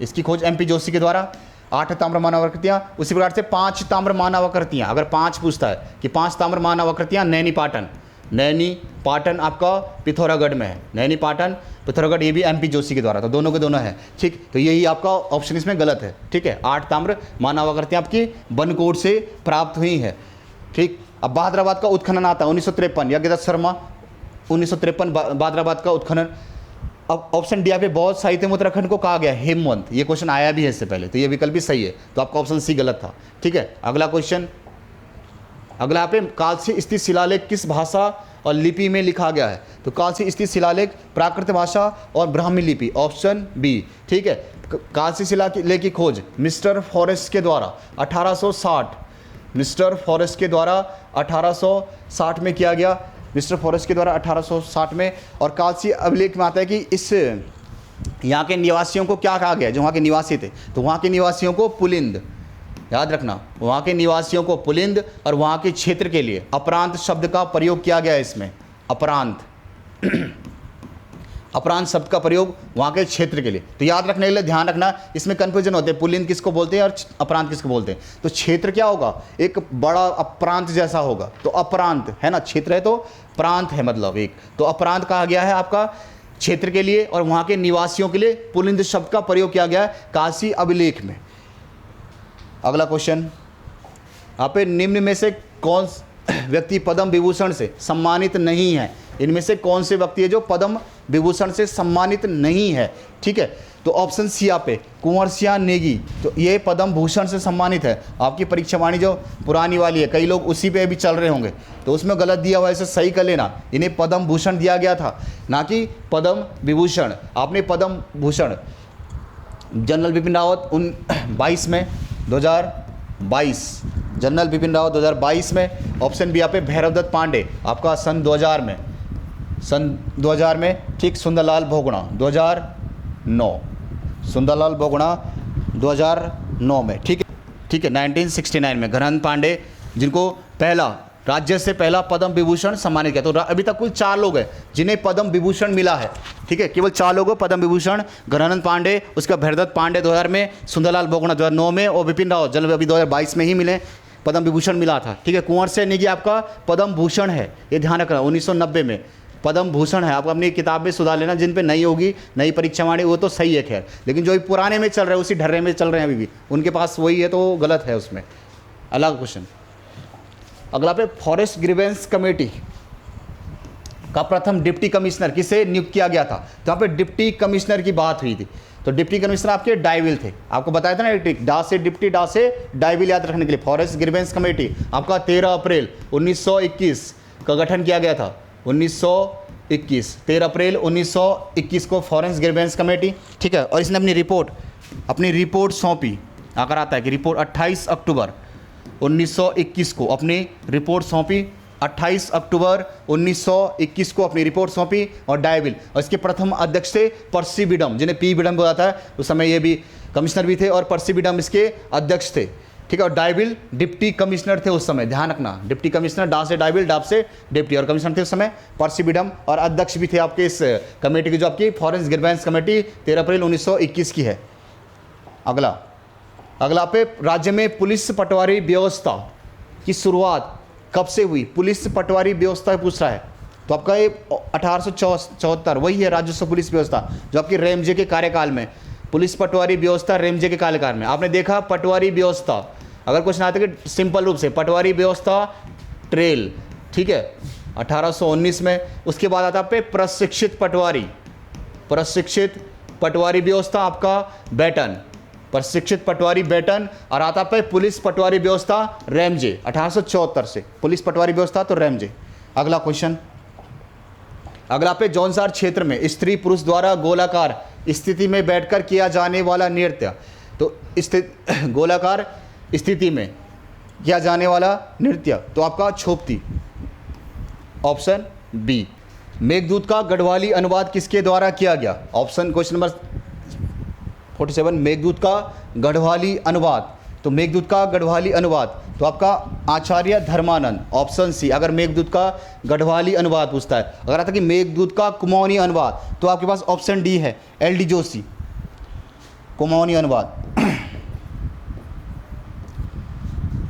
इसकी खोज MP जोशी के द्वारा 8 ताम्र मानव आकृतियाँ। उसी प्रकार से 5 ताम्र मानव आकृतियाँ, अगर 5 पूछता है कि 5 ताम्र मानव आकृतियाँ, नैनी पाटन आपका पिथौरागढ़ में है, नैनी पाटन पिथौरागढ़, ये भी MP जोशी के द्वारा, तो दोनों के दोनों है। ठीक, तो यही आपका ऑप्शन इसमें गलत है। ठीक है, 8 ताम्र मानव आकृतियाँ आपकी बनकोट से प्राप्त हुई है। ठीक, अब बहादुराबाद का उत्खनन आता है 1953, यज्ञदत्त शर्मा 1953 बहादुराबाद का उत्खनन। अब ऑप्शन डी पे, बहुत साहित्य में उत्तराखंड को कहा गया हेमवंत, ये क्वेश्चन आया भी है इससे पहले, तो ये विकल्प भी सही है, तो आपका ऑप्शन सी गलत था। ठीक है, अगला क्वेश्चन, अगला पे, कालसी स्थित शिलालेख किस भाषा और लिपि में लिखा गया है? तो कालसी स्थित शिलालेख प्राकृत भाषा और ब्राह्मी लिपि, ऑप्शन बी। ठीक है, कालसी शिलालेख की खोज मिस्टर फॉरेस्ट के द्वारा 1860 में किया गया, मिस्टर फॉरेस्ट के द्वारा 1860 में। और कालसी अभिलेख में आता है कि इस यहाँ के निवासियों को क्या कहा गया, जो वहाँ के निवासी थे, तो वहाँ के निवासियों को पुलिंद, याद रखना, वहाँ के निवासियों को पुलिंद, और वहाँ के क्षेत्र के लिए अपरांत शब्द का प्रयोग किया गया है इसमें, अपरांत शब्द का प्रयोग वहाँ के क्षेत्र के लिए। तो याद रखने के लिए ध्यान रखना, इसमें कन्फ्यूजन होते हैं, पुलिंद किसको बोलते हैं और अपरांत किसको बोलते हैं। तो क्षेत्र क्या होगा, एक बड़ा अपरांत जैसा होगा, तो अपरांत है ना, क्षेत्र है तो प्रांत है, मतलब एक, तो अपरांत कहा गया है आपका क्षेत्र के लिए, और वहाँ के निवासियों के लिए पुलिंद शब्द का प्रयोग किया गया है कालसी अभिलेख में। अगला क्वेश्चन, यहाँ पे, निम्न में से कौन व्यक्ति पद्म विभूषण से सम्मानित नहीं है? इनमें से कौन से व्यक्ति है जो पद्म विभूषण से सम्मानित नहीं है? ठीक है, तो ऑप्शन सी आप पे कुंवर सिंह नेगी, तो ये पद्म भूषण से सम्मानित है। आपकी परीक्षा वाणी जो पुरानी वाली है, कई लोग उसी पे भी चल रहे होंगे, तो उसमें गलत दिया हुआ है, इसे सही कर लेना। इन्हें पद्म भूषण दिया गया था, ना कि पद्म विभूषण। आपने पद्म भूषण जनरल बिपिन रावत 22 में 2022, जनरल बिपिन रावत 2022 में। ऑप्शन बी आप पे भैरवदत्त पांडे, आपका सन 2000 में। ठीक, सुंदरलाल भोगड़ा 2009, सुंदरलाल भोगड़ा 2009 में। ठीक है, ठीक है, 1969 में घनंद पांडे, जिनको पहला राज्य से पहला पद्म विभूषण सम्मानित किया। तो अभी तक कुल 4 लोग हैं जिन्हें पद्म विभूषण मिला है। ठीक है, केवल 4 लोगों को पद्म विभूषण, घनानंद पांडे, उसका भैरवदत्त पांडे 2000 में, सुंदरलाल भोगड़ा 2009 में, और बिपिन रावत जल अभी 2022 में ही मिले, पद्म विभूषण मिला था। ठीक है, कुंवर सिंह नेगी आपका पद्म भूषण है, ये ध्यान रखना। 1990 में पद्म भूषण है। आप अपनी किताब में सुधार लेना, जिन पे नहीं होगी नई परीक्षा वाणी वो तो सही है खैर, लेकिन जो पुराने में चल रहे हैं उसी ढर्रे में चल रहे हैं अभी भी, उनके पास वही है तो गलत है उसमें। अलग क्वेश्चन। अगला पे फॉरेस्ट ग्रीवेंस कमेटी का प्रथम डिप्टी कमिश्नर किसे नियुक्त किया गया था? तो यहाँ पे डिप्टी कमिश्नर की बात हुई थी, तो डिप्टी कमिश्नर आपके डाइविल थे। आपको बताया था ना ट्रिक, डा से डिप्टी, डा से डाइविल याद रखने के लिए। फॉरेस्ट ग्रीवेंस कमेटी आपका 13 अप्रैल 1921 का गठन किया गया था। 1921, 13 अप्रैल 1921 को फॉरेस्ट ग्रीवेंस कमेटी। ठीक है, और इसने अपनी रिपोर्ट सौंपी। आकर आता है कि रिपोर्ट 28 अक्टूबर 1921 को अपनी रिपोर्ट सौंपी। 28 अक्टूबर 1921 को अपनी रिपोर्ट सौंपी। और डाइविल, और इसके प्रथम अध्यक्ष थे पर्सी बिडम, जिन्हें पी बिडम बोला जाता है। उस समय ये भी कमिश्नर भी थे, और पर्सी बिडम इसके अध्यक्ष थे। ठीक है, और डाइविल डिप्टी कमिश्नर थे उस समय, ध्यान रखना। डिप्टी कमिश्नर, डा से डाइविल, डाब से डिप्टी, और कमिश्नर थे उस समय पर्सी बिडम, और अध्यक्ष भी थे आपके इस कमेटी की, जो आपकी फॉरेस्ट ग्रीवेंस कमेटी 13 अप्रैल 1921 की है। अगला पे राज्य में पुलिस पटवारी व्यवस्था की शुरुआत कब से हुई? पुलिस पटवारी व्यवस्था पूछ रहा है, तो आपका ये 1874 वही है राजस्व पुलिस व्यवस्था, जो आपकी रैमजे के कार्यकाल में। पुलिस पटवारी व्यवस्था रैमजे के कार्यकाल में। आपने देखा पटवारी व्यवस्था, अगर क्वेश्चन आता है कि सिंपल रूप से पटवारी व्यवस्था ट्रेल, ठीक है, 1819 में। उसके बाद आता पे प्रशिक्षित पटवारी व्यवस्था आपका बैटन, प्रशिक्षित पटवारी बैटन, और आता पे पुलिस पटवारी व्यवस्था रैमजे 1874 से। पुलिस पटवारी व्यवस्था तो रैमजे। अगला क्वेश्चन, अगला पे जौनसार क्षेत्र में स्त्री पुरुष द्वारा गोलाकार स्थिति में बैठकर किया जाने वाला नृत्य, तो गोलाकार स्थिति में किया जाने वाला नृत्य, तो आपका छोपती, ऑप्शन बी। मेघदूत का गढ़वाली अनुवाद किसके द्वारा किया गया? ऑप्शन क्वेश्चन नंबर 47, मेघदूत का गढ़वाली अनुवाद, तो मेघदूत का गढ़वाली अनुवाद तो आपका आचार्य धर्मानंद, ऑप्शन सी। अगर मेघदूत का गढ़वाली अनुवाद पूछता है, अगर आता कि मेघदूत का कुमाऊनी अनुवाद, तो आपके पास ऑप्शन डी है, LD जोशी, कुमाऊनी अनुवाद।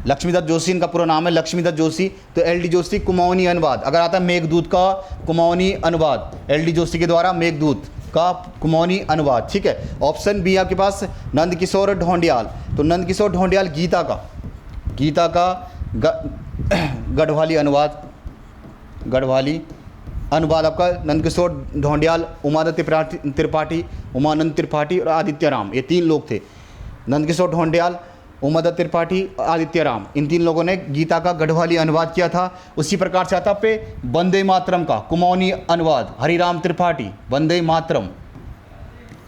लक्ष्मीदत्त जोशी इनका पूरा नाम है, लक्ष्मीदत्त जोशी, तो LD जोशी कुमाऊनी अनुवाद। अगर आता है मेघदूत का कुमाऊनी अनुवाद, LD जोशी के द्वारा मेघदूत का कुमाऊनी अनुवाद। ठीक है, ऑप्शन बी आपके पास नंदकिशोर ढोंडियाल, तो नंदकिशोर ढोंडियाल गीता का गढ़वाली अनुवाद आपका नंदकिशोर ढोंडियाल, उमानंद त्रिपाठी और आदित्य राम, ये 3 लोग थे। नंदकिशोर ढोंडियाल, उमादत्त त्रिपाठी, आदित्य राम, इन 3 लोगों ने गीता का गढ़वाली अनुवाद किया था। उसी प्रकार से आता पे वंदे मातरम का कुमाऊनी अनुवाद, हरिराम त्रिपाठी, वंदे मातरम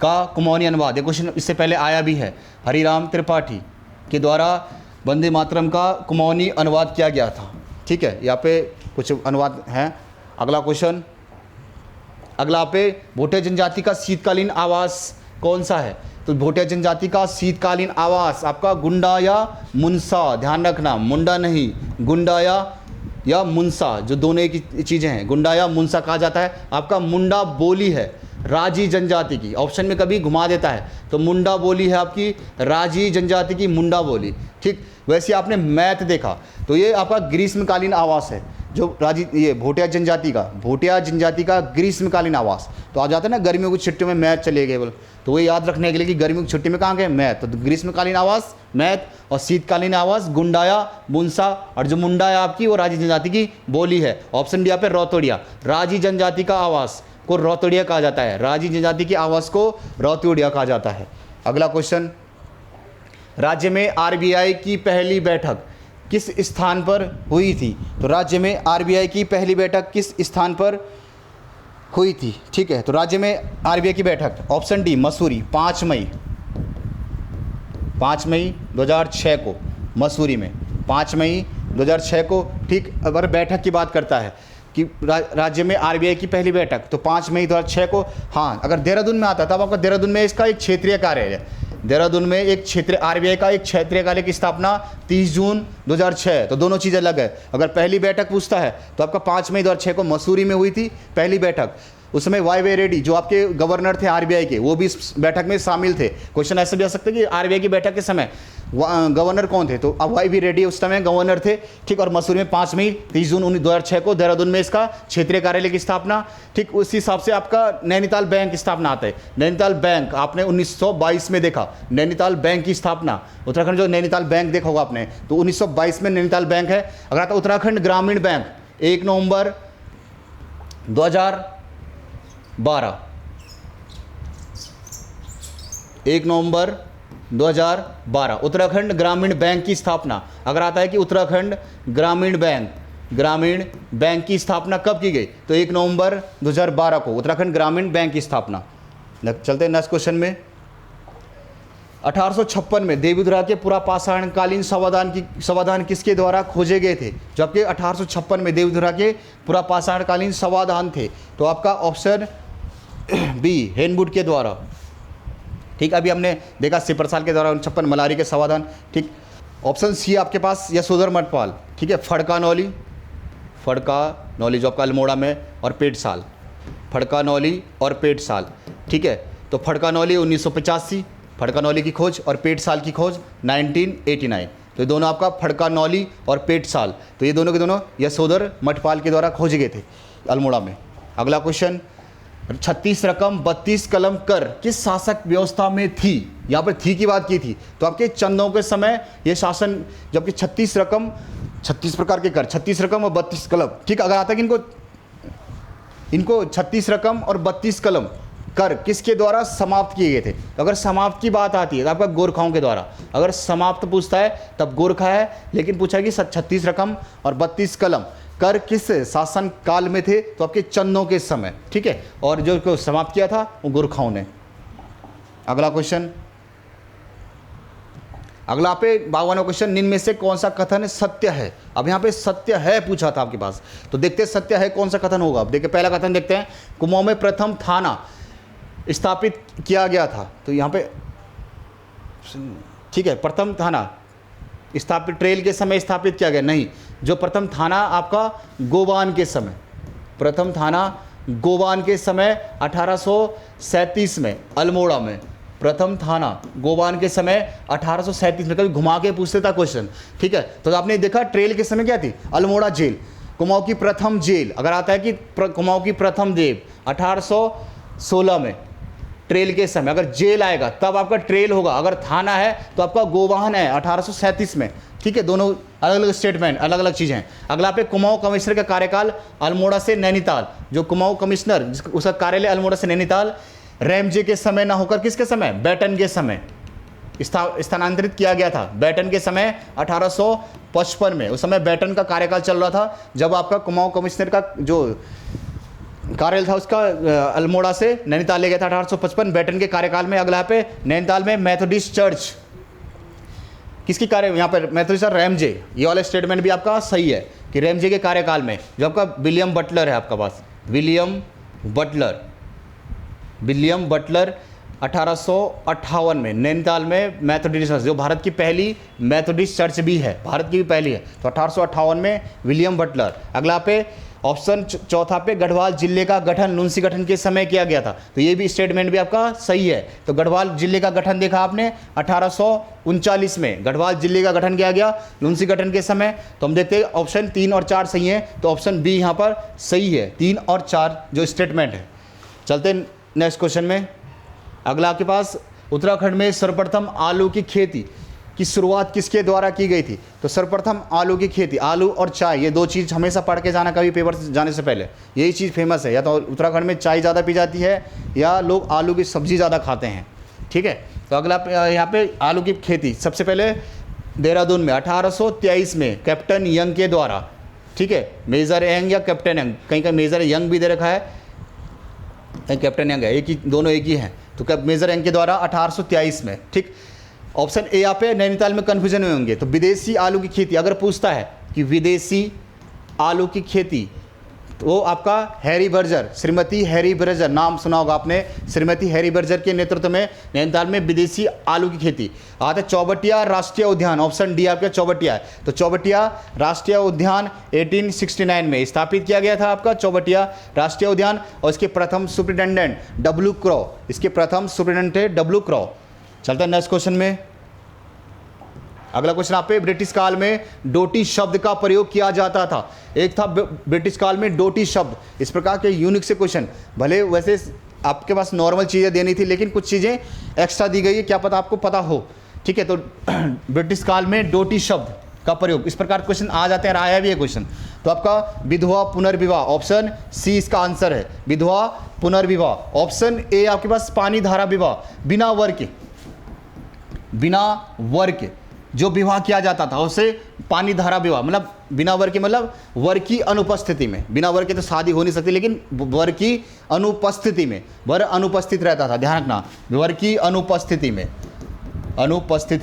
का कुमाऊनी अनुवाद। ये क्वेश्चन इससे पहले आया भी है, हरिराम त्रिपाठी के द्वारा वंदे मातरम का कुमाऊनी अनुवाद किया गया था। ठीक है, यहाँ पे कुछ अनुवाद हैं। अगला क्वेश्चन, अगला पे भोटिया जनजाति का शीतकालीन आवास कौन सा है? तो भोटिया जनजाति का शीतकालीन आवास आपका गुंडा या मुंसा, ध्यान रखना, मुंडा नहीं, गुंडा या मुंसा, जो दोनों की चीज़ें हैं, गुंडा या मुंसा कहा जाता है। आपका मुंडा बोली है राजी जनजाति की, ऑप्शन में कभी घुमा देता है, तो मुंडा बोली है आपकी राजी जनजाति की मुंडा बोली। ठीक, वैसे आपने मैथ देखा तो ये आपका ग्रीष्मकालीन आवास है, जो ये भोटिया जनजाति का ग्रीष्मकालीन आवास। तो आ जाता है ना गर्मियों की छुट्टियों में मैथ चले गए बोल, तो वो याद रखने के लिए कि गर्मियों की छुट्टी में कहाँ गए मैथ, तो ग्रीष्मकालीन आवास मैथ और शीतकालीन आवास गुंडाया बुनसा, और जो मुंडा है आपकी वो राजी जनजाति की बोली है। ऑप्शन डी यहाँ पे रौतोड़िया, राजी जनजाति का आवास को रौतोड़िया कहा जाता है, राजी जनजाति के आवास को रौतोड़िया कहा जाता है। अगला क्वेश्चन, राज्य में आरबीआई की पहली बैठक किस स्थान पर हुई थी? तो राज्य में आरबीआई की पहली बैठक किस स्थान पर हुई थी? ठीक है, तो राज्य में आरबीआई की बैठक ऑप्शन डी मसूरी, 5 मई 2006 को मसूरी में, 5 मई 2006 को। ठीक, अगर बैठक की बात करता है कि राज्य में आरबीआई की पहली बैठक, तो 5 मई 2006 को। हाँ, अगर देहरादून में आता तब आपका देहरादून में इसका एक क्षेत्रीय कार्यालय है, देहरादून में एक क्षेत्रीय आरबीआई का एक क्षेत्रीय कार्यालय की स्थापना 30 जून 2006, तो दोनों चीज़ें अलग है। अगर पहली बैठक पूछता है तो आपका 5 मई 2006 को मसूरी में हुई थी पहली बैठक। उस समय वाई रेड्डी जो आपके गवर्नर थे आरबीआई के, वो भी इस बैठक में शामिल थे। क्वेश्चन ऐसे भी आ सकते हैं कि आरबीआई की बैठक के समय गवर्नर कौन थे, तो अब वाई रेड्डी उस समय गवर्नर थे। ठीक, और मसूरी में 5 मई 30 जून 2006 को देहरादून में इसका क्षेत्रीय कार्यालय की स्थापना। ठीक, उसी हिसाब से आपका नैनीताल बैंक की स्थापना आता है। नैनीताल बैंक आपने 1922 में देखा, नैनीताल बैंक की स्थापना, उत्तराखंड जो नैनीताल बैंक देखा होगा आपने, तो 1922 में नैनीताल बैंक है। अगर आता उत्तराखंड ग्रामीण बैंक 1 नवंबर 2012, 1 नवंबर 2012 उत्तराखंड ग्रामीण बैंक की स्थापना। अगर आता है कि उत्तराखंड ग्रामीण बैंक की स्थापना कब की गई, तो 1 नवंबर 2012 को उत्तराखंड ग्रामीण बैंक की स्थापना। चलते हैं नेक्स्ट क्वेश्चन में। 1856 में देवीधुरा के पुरापाषाणकालीन समाधान किसके द्वारा खोजे गए थे? जो आपके 1856 में देवीधुरा के पुरापाषाणकालीन समाधान थे, तो आपका ऑप्शन बी हेनवुड के द्वारा। ठीक, अभी हमने देखा सिपरसाल के द्वारा 56 मलारी के समाधान। ठीक, ऑप्शन सी आपके पास यशोधर मठपाल। ठीक है, फड़कानौली जो आपका अल्मोड़ा में, और पेटसाल, फड़कानौली और पेटसाल। ठीक है, तो फड़कानौली 1985 फड़कानौली की खोज, और पेटसाल की खोज 1989। तो ये दोनों आपका फड़कानौली और पेटसाल, तो ये दोनों के दोनों यशोधर मठपाल के द्वारा खोजे गए थे अल्मोड़ा में। अगला क्वेश्चन, 36 रकम 32 कलम कर किस शासक व्यवस्था में थी? यहाँ पर थी की बात की थी, तो आपके चंदों के समय ये शासन, जबकि 36 प्रकार के कर, 36 रकम और 32 कलम। ठीक, अगर आता है कि इनको 36 रकम और 32 कलम कर किसके द्वारा समाप्त किए गए थे? तो अगर समाप्त की बात आती है तो आपका गोरखाओं के द्वारा। अगर समाप्त पूछता है तब गोरखा है, लेकिन पूछा कि 36 रकम और 32 कलम कर किस शासन काल में थे? तो आपके चंदों के समय। ठीक है, और जो समाप्त किया था वो गोरखाओं ने। अगला क्वेश्चन, अगला पे 52वां क्वेश्चन, निम्न में से कौन सा कथन सत्य है? अब यहाँ पे सत्य है पूछा था आपके पास, तो देखते हैं सत्य है कौन सा कथन होगा। अब देखिए पहला कथन देखते हैं, कुमाऊं में प्रथम थाना स्थापित किया गया था। तो यहाँ पे ठीक है, प्रथम थाना स्थापित ट्रेल के समय स्थापित किया गया नहीं, जो प्रथम थाना आपका गोवान के समय, प्रथम थाना गोवान के समय 1837 में अल्मोड़ा में, प्रथम थाना गोवान के समय 1837 में। कभी घुमा के पूछते था क्वेश्चन। ठीक है, तो आपने देखा ट्रेल के समय क्या थी? अल्मोड़ा जेल, कुमाऊं की प्रथम जेल। अगर आता है कि कुमाऊं की प्रथम जेल 1816 में ट्रेल के समय, अगर जेल आएगा तब आपका ट्रेल होगा। अगर थाना है तो आपका गोवाहन है 1837 में। ठीक है, दोनों अलग अलग स्टेटमेंट, अलग अलग चीज़ें हैं। अगला पे कुमाऊं कमिश्नर का कार्यकाल अल्मोड़ा से नैनीताल, जो कुमाऊं कमिश्नर उसका कार्यालय अल्मोड़ा से नैनीताल रैमजे के समय ना होकर किसके समय? बैटन के समय स्थानांतरित किया गया था। बैटन के समय 1855 में, उस समय बैटन का कार्यकाल चल रहा था, जब आपका कुमाऊं कमिश्नर का जो कार्यालय था उसका अल्मोड़ा से नैनीताल ले गया था 1855 बैटन के कार्यकाल में। अगला पे नैनीताल में मेथोडिस्ट चर्च किसकी कार्य, यहाँ पर मेथोडिस्ट रैमजे, ये वाला स्टेटमेंट भी आपका सही है कि रैमजे के कार्यकाल में, जो आपका विलियम बटलर है आपका पास, विलियम बटलर 1858 में नैनीताल में मेथोडिस्ट चर्च, जो भारत की पहली मेथोडिस्ट चर्च भी है, भारत की भी पहली है, तो 1858 में विलियम बटलर। अगला पे ऑप्शन चौथा पे गढ़वाल जिले का गठन लुंसी गठन के समय किया गया था, तो ये भी स्टेटमेंट भी आपका सही है। तो गढ़वाल जिले का गठन देखा आपने 1839 में गढ़वाल जिले का गठन किया गया लुंसी गठन के समय। तो हम देखते हैं ऑप्शन 3 और 4 सही है, तो ऑप्शन बी यहाँ पर सही है, 3 और 4 जो स्टेटमेंट है। चलते नेक्स्ट क्वेश्चन में। अगला आपके पास उत्तराखंड में सर्वप्रथम आलू की खेती की शुरुआत किसके द्वारा की गई थी? तो सर्वप्रथम आलू की खेती, आलू और चाय, ये दो चीज़ हमेशा पढ़ के जाना कभी पेपर जाने से पहले, यही चीज़ फेमस है। या तो उत्तराखंड में चाय ज़्यादा पी जाती है या लोग आलू की सब्ज़ी ज़्यादा खाते हैं, ठीक है। तो अगला यहाँ पे आलू की खेती सबसे पहले देहरादून में 1823 में कैप्टन यंग के द्वारा, ठीक है, मेजर यंग या कैप्टन यंग, कहीं का मेजर यंग भी दे रखा है, कहीं कैप्टन यंग है, एक ही, दोनों एक ही हैं। तो मेजर यंग के द्वारा 1823 में, ठीक। ऑप्शन ए यहाँ पे नैनीताल में कन्फ्यूजन में होंगे, तो विदेशी आलू की खेती अगर पूछता है कि विदेशी आलू की खेती, तो वो आपका Harry Berger, Shrimati Harry Berger, नाम सुना होगा आपने, श्रीमती हैरी बर्जर के नेतृत्व में नैनीताल में विदेशी आलू की खेती। आता है चौबटिया राष्ट्रीय उद्यान, ऑप्शन डी आपका चौबटिया है। तो चौबटिया राष्ट्रीय उद्यान 1869 में स्थापित किया गया था आपका चौबटिया राष्ट्रीय उद्यान, और इसके प्रथम सुप्रिटेंडेंट डब्ल्यू क्रॉ, इसके प्रथम सुप्रिटेंडेंट थे डब्ल्यू क्रॉ। चलते हैं नेक्स्ट क्वेश्चन में। अगला क्वेश्चन आप पे, ब्रिटिश काल में डोटी शब्द का प्रयोग किया जाता था। एक था ब्रिटिश काल में डोटी शब्द, इस प्रकार के यूनिक से क्वेश्चन, भले वैसे आपके पास नॉर्मल चीज़ें देनी थी लेकिन कुछ चीज़ें एक्स्ट्रा दी गई है, क्या पता आपको पता हो, ठीक है। तो ब्रिटिश काल में डोटी शब्द का प्रयोग, इस प्रकार क्वेश्चन आ जाते हैं, आया भी है क्वेश्चन। तो आपका विधवा पुनर्विवाह, ऑप्शन सी इसका आंसर है, विधवा पुनर्विवाह। ऑप्शन ए आपके पास पानी धारा विवाह, बिना वर के जो विवाह किया जाता था उसे पानी धारा विवाह, मतलब बिना वर के, मतलब वर की अनुपस्थिति में, बिना वर के तो शादी हो नहीं सकती, लेकिन वर की अनुपस्थिति में, वर अनुपस्थित रहता था, ध्यान रखना, वर की अनुपस्थिति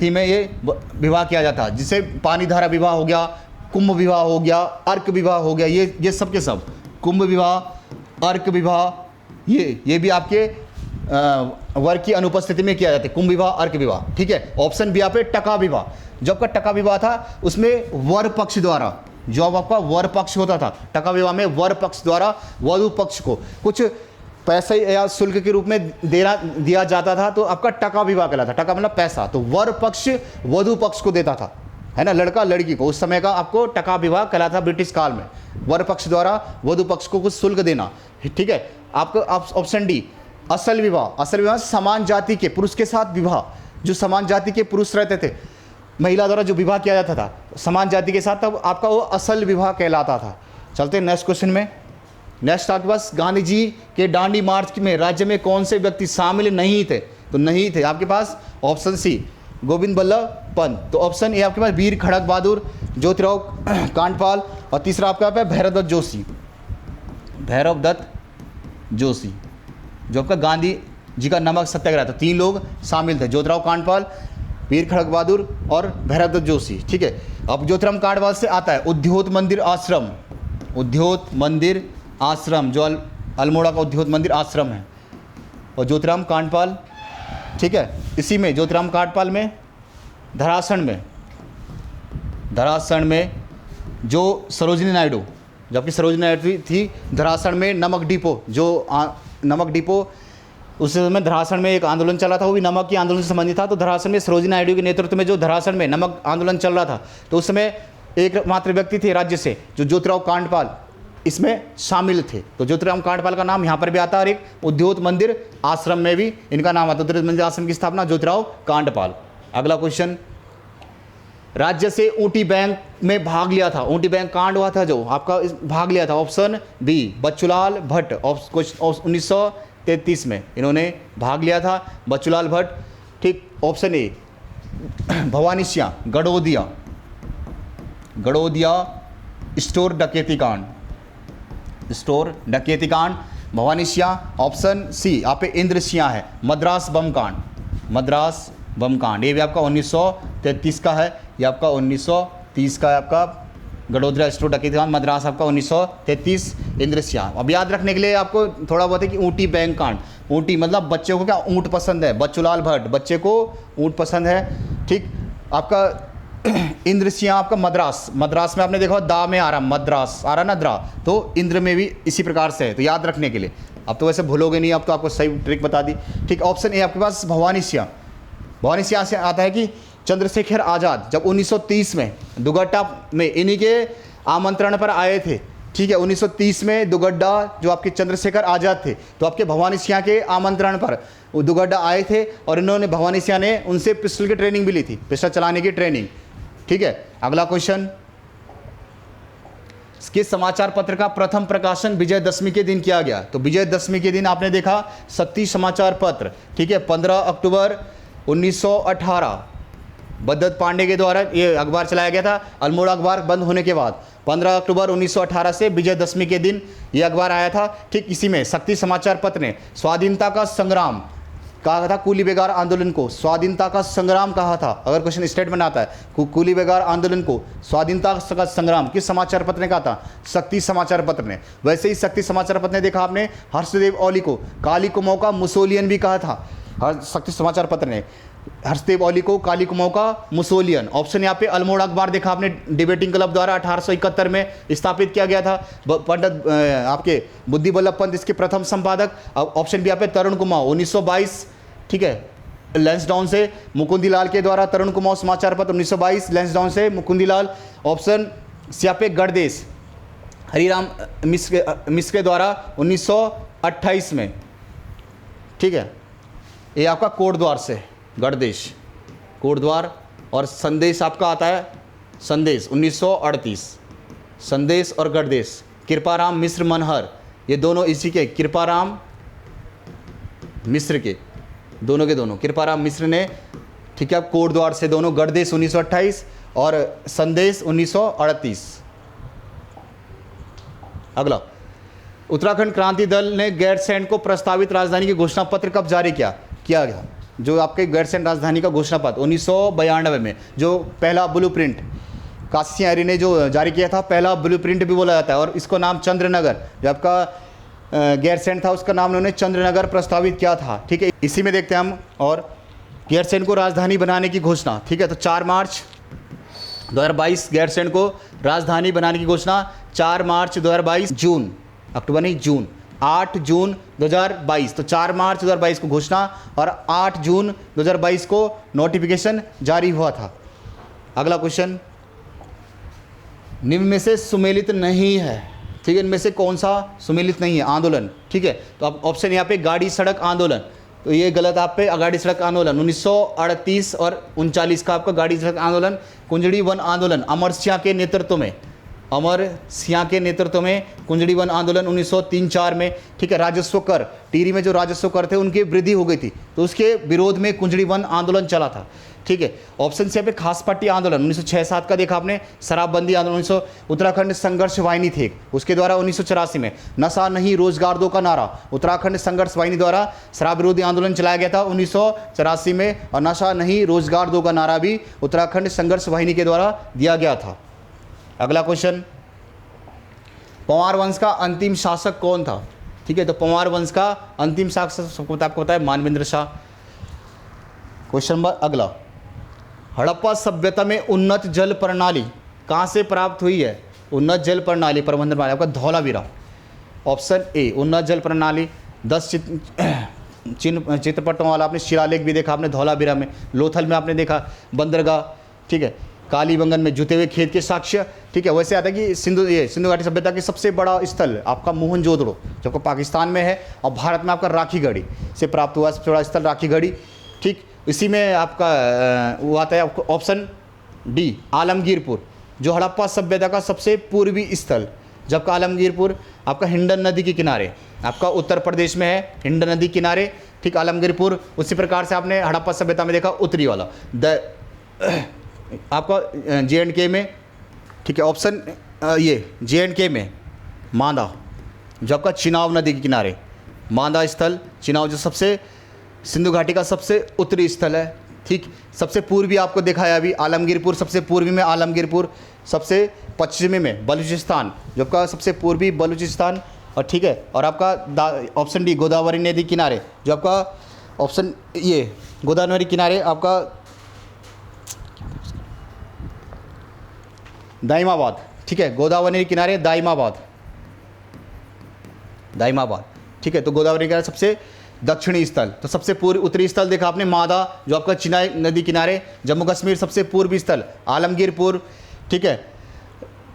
में ये विवाह किया जाता है, जिसे पानी धारा विवाह हो गया, कुंभ विवाह हो गया, अर्क विवाह हो गया, ये सब के सब, कुंभ विवाह, अर्क विवाह, ये भी आपके वर की अनुपस्थिति में किया जाता है, कुंभ विवाह, अर्क विवाह, ठीक है। ऑप्शन बी पे टका विवाह, जो आपका टका विवाह था उसमें वर पक्ष द्वारा, जो आपका वर पक्ष होता था, टका विवाह में वर पक्ष द्वारा वधु पक्ष को कुछ पैसे या शुल्क के रूप में दिया जाता था, तो आपका टका विवाह कहलाता। टका मतलब पैसा, तो वर पक्ष वधु पक्ष को देता था, है ना, लड़का लड़की को, उस समय का आपको टका विवाह कहलाता ब्रिटिश काल में, वर पक्ष द्वारा वधु पक्ष को कुछ शुल्क देना, ठीक है। आपको ऑप्शन डी असल विवाह, असल विवाह समान जाति के पुरुष के साथ विवाह, जो समान जाति के पुरुष रहते थे, महिला द्वारा जो विवाह किया जाता था समान जाति के साथ, तब आपका वो असल विवाह कहलाता था। चलते हैं नेक्स्ट क्वेश्चन में। नेक्स्ट आपके पास, गांधी जी के दांडी मार्च में राज्य में कौन से व्यक्ति शामिल नहीं थे? तो नहीं थे आपके पास ऑप्शन सी गोविंद बल्लभ पंत, तो ऑप्शन ए आपके पास वीर खड़ग बहादुर, ज्योतिराव कांडपाल, और तीसरा आपका भैरव दत्त जोशी, जो आपका गांधी जी का नमक सत्याग्रह था, 3 लोग शामिल थे, ज्योतिराव कांडपाल, वीर खड़ग बहादुर और भैरव दत्त जोशी, ठीक है। अब ज्योतिराम कांडपाल से आता है उद्योत मंदिर आश्रम, जो अल्मोड़ा का उद्योत मंदिर आश्रम है, और ज्योतिराम कांडपाल, ठीक है, इसी में ज्योतिराम कांडपाल में धरासण में जो सरोजिनी नायडू, जबकि सरोजिनी नायडू थी धरासण में नमक डिपो, उस समय धरासण में एक आंदोलन चला था, वो भी नमक के आंदोलन से संबंधित था। तो धरासण में सरोजिनी नायडू के नेतृत्व में जो धरासण में नमक आंदोलन चल रहा था, तो उस समय एकमात्र व्यक्ति थे राज्य से जो ज्योतिराव कांडपाल इसमें शामिल थे। तो ज्योतिराम कांडपाल का नाम यहाँ पर भी आता है, और एक उद्योत मंदिर आश्रम में भी इनका नाम आता है। उद्योत मंदिर आश्रम की स्थापना ज्योतिराव कांडपाल। अगला क्वेश्चन, राज्य से ऊटी बैंक में भाग लिया था, ऊटी बैंक कांड हुआ था जो आपका भाग लिया था, ऑप्शन बी बच्चूलाल भट्ट, 1933 में इन्होंने भाग लिया था, बच्चूलाल भट्ट, ठीक। ऑप्शन ए भवानीसिया गड़ोदिया स्टोर डकैती कांड भवानीसिया। ऑप्शन सी आप इंद्र सिंह है मद्रास बम कांड, ये भी आपका 1933 का है, ये आपका 1930 का है, आपका गडोदरा स्टोर डकैती कांड मद्रास आपका 1933 इंद्र सिंह। अब याद रखने के लिए आपको थोड़ा बहुत है कि ऊटी बैंक कांड, ऊटी मतलब बच्चे को क्या ऊँट पसंद है, बच्चूलाल भट्ट बच्चे को ऊँट पसंद है, ठीक। आपका इंद्र से यहाँ आपका मद्रास, मद्रास में आपने देखा दा में आ रहा, मद्रास आ रहा ना द्रा, तो इंद्र में भी इसी प्रकार से है, तो याद रखने के लिए। अब तो वैसे भूलोगे नहीं, अब तो आपको सही ट्रिक बता दी। ठीक, ऑप्शन ए आपके पास भवानी सिंह। भवानी सिंह से आता है कि चंद्रशेखर आज़ाद जब 1930 में दुगड्डा में इन्हीं के आमंत्रण पर आए थे। ठीक है, 1930 में दुगड्डा जो आपके चंद्रशेखर आज़ाद थे, तो आपके भवानी सिंह के आमंत्रण पर वो दुगड्डा आए थे और इन्होंने, भवानी सिंह ने उनसे पिस्टल की ट्रेनिंग भी ली थी, पिस्टल चलाने की ट्रेनिंग। ठीक है, अगला क्वेश्चन, किस समाचार पत्र का प्रथम प्रकाशन विजयदशमी के दिन किया गया? तो विजयदशमी के दिन आपने देखा शक्ति समाचार पत्र। ठीक है, 15 अक्टूबर 1918 बद्दत पांडे के द्वारा ये अखबार चलाया गया था। अल्मोड़ा अखबार बंद होने के बाद 15 अक्टूबर 1918 से विजयदशमी के दिन ये अखबार आया था। ठीक, इसी में शक्ति समाचार पत्र ने स्वाधीनता का संग्राम कहा था, कूली बेगार आंदोलन को स्वाधीनता का संग्राम कहा था। अगर क्वेश्चन स्टेटमेंट आता है, कूली बेगार आंदोलन को स्वाधीनता का संग्राम किस समाचार पत्र ने कहा था? शक्ति समाचार पत्र ने। वैसे ही शक्ति समाचार पत्र ने देखा आपने हर्षदेव ओली को काली कुमाऊं का मुसोलियन भी कहा था। शक्ति समाचार पत्र ने हर्षदेव ओली को काली कुमाऊं का मुसोलियन। ऑप्शन यहाँ पे अल्मोड़ा अखबार देखा आपने, डिबेटिंग क्लब द्वारा 1871 में स्थापित किया गया था। पंडित आपके बुद्धि वल्लभ पंत इसके प्रथम संपादक। ऑप्शन भी यहाँ पे तरुण कुमाऊं 1922। ठीक है, लैंसडाउन से मुकुंदीलाल के द्वारा तरुण कुमाऊं समाचार पत्र 1922, लैंसडाउन से मुकुंदीलाल। ऑप्शन सी यहाँ पे गणदेश हरिराम मिश्र के द्वारा 1928 में। ठीक है, ये आपका कोटद्वार से गणदेश, कोटद्वार। और संदेश आपका आता है संदेश 1938, संदेश और गणदेश। कृपाराम मिश्र मनहर, ये दोनों इसी के, कृपाराम मिश्र के, दोनों के दोनों कृपाराम मिश्र ने। ठीक है, कोटद्वार से दोनों, गणदेश 1928 और संदेश 1938। अगला, उत्तराखंड क्रांति दल ने गैरसैंण को प्रस्तावित राजधानी की घोषणा पत्र कब जारी किया गया? जो आपके गैरसैंण राजधानी का घोषणा पत्र 1992 में, जो पहला ब्लूप्रिंट काशी सिंह आर्य ने जो जारी किया था, पहला ब्लूप्रिंट भी बोला जाता है। और इसको नाम चंद्रनगर, जो आपका गैरसैंण था उसका नाम उन्होंने चंद्रनगर प्रस्तावित किया था। ठीक है, इसी में देखते हैं हम। और गैरसैंण को राजधानी बनाने की घोषणा, ठीक है, तो 4 मार्च 2022 गैरसैंण को राजधानी बनाने की घोषणा 4 मार्च 2022, जून, अक्टूबर नहीं जून, 8 जून 2022। तो 4 मार्च 2022 को घोषणा और 8 जून 2022 को नोटिफिकेशन जारी हुआ था। अगला क्वेश्चन, निम्न में से सुमेलित नहीं है। ठीक है, इनमें से कौन सा सुमेलित नहीं है? आंदोलन। ठीक है, तो अब ऑप्शन यहाँ पे गाड़ी सड़क आंदोलन, तो ये गलत आप पे। गाड़ी सड़क आंदोलन 1938 और 39 का आपका गाड़ी सड़क आंदोलन। कुंजड़ी वन आंदोलन अमर सिंह के नेतृत्व में, अमर सिंह के नेतृत्व में कुंजड़ी वन आंदोलन 1903-4 में। ठीक है, राजस्व कर, टिहरी में जो राजस्व कर थे उनकी वृद्धि हो गई थी, तो उसके विरोध में कुंजड़ी वन आंदोलन चला था। ठीक है, ऑप्शन से पे खास पट्टी आंदोलन 1906-7 का देखा आपने। शराबबंदी आंदोलन उत्तराखंड संघर्ष वाहिनी थे, उसके द्वारा 1984 में। नशा नहीं रोजगार दो का नारा उत्तराखंड संघर्ष वाहिनी द्वारा शराब विरोधी आंदोलन चलाया गया था 1984 में। और नशा नहीं रोजगार दो का नारा भी उत्तराखंड संघर्ष वाहिनी के द्वारा दिया गया था। अगला क्वेश्चन, पंवार वंश का अंतिम शासक कौन था? ठीक है, तो पंवार वंश का अंतिम शासक आपको पता है मानवेंद्र शाह। क्वेश्चन नंबर अगला, हड़प्पा सभ्यता में उन्नत जल प्रणाली कहाँ से प्राप्त हुई है? उन्नत जल प्रणाली प्रबंधन प्रणाली आपका धौलावीरा। ऑप्शन ए उन्नत जल प्रणाली। 10 चित्रपटों वाला आपने शिलालेख भी देखा आपने धौलावीरा में। लोथल में आपने देखा बंदरगाह। ठीक है, कालीबंगन में जुते हुए खेत के साक्ष्य। ठीक है, वैसे आता है कि सिंधु घाटी सभ्यता की सबसे बड़ा स्थल आपका मोहनजोदड़ो, जो कि पाकिस्तान में है, और भारत में आपका राखीगढ़ी से प्राप्त हुआ सबसे बड़ा स्थल राखीगढ़ी। ठीक, इसी में आपका वो आता है आपको ऑप्शन डी आलमगीरपुर, जो हड़प्पा सभ्यता का सबसे पूर्वी स्थल, जबकि आलमगीरपुर आपका हिंडन नदी के किनारे आपका उत्तर प्रदेश में है, हिंडन नदी किनारे। ठीक, आलमगीरपुर। उसी प्रकार से आपने हड़प्पा सभ्यता में देखा उत्तरी वाला आपका JNK में। ठीक है, ऑप्शन ये JNK में मांदा, जो आपका चिनाब नदी के किनारे मांदा स्थल, चिनाब जो सबसे सिंधु घाटी का सबसे उत्तरी स्थल है। ठीक, सबसे पूर्वी आपको दिखाया अभी आलमगीरपुर, सबसे पूर्वी में आलमगीरपुर, सबसे पश्चिमी में बलूचिस्तान, जो आपका सबसे पूर्वी बलूचिस्तान। और ठीक है, और आपका ऑप्शन डी गोदावरी नदी किनारे, जो आपका ऑप्शन ये गोदावरी किनारे आपका दाइमाबाद, ठीक है, गोदावरी किनारे दाइमाबाद, दाइमाबाद, ठीक है। तो गोदावरी किनारे सबसे दक्षिणी स्थल, तो सबसे पूर्व उत्तरी स्थल देखा आपने मादा, जो आपका चिनाई नदी किनारे, जम्मू कश्मीर सबसे पूर्वी स्थल आलमगीरपुर, ठीक है।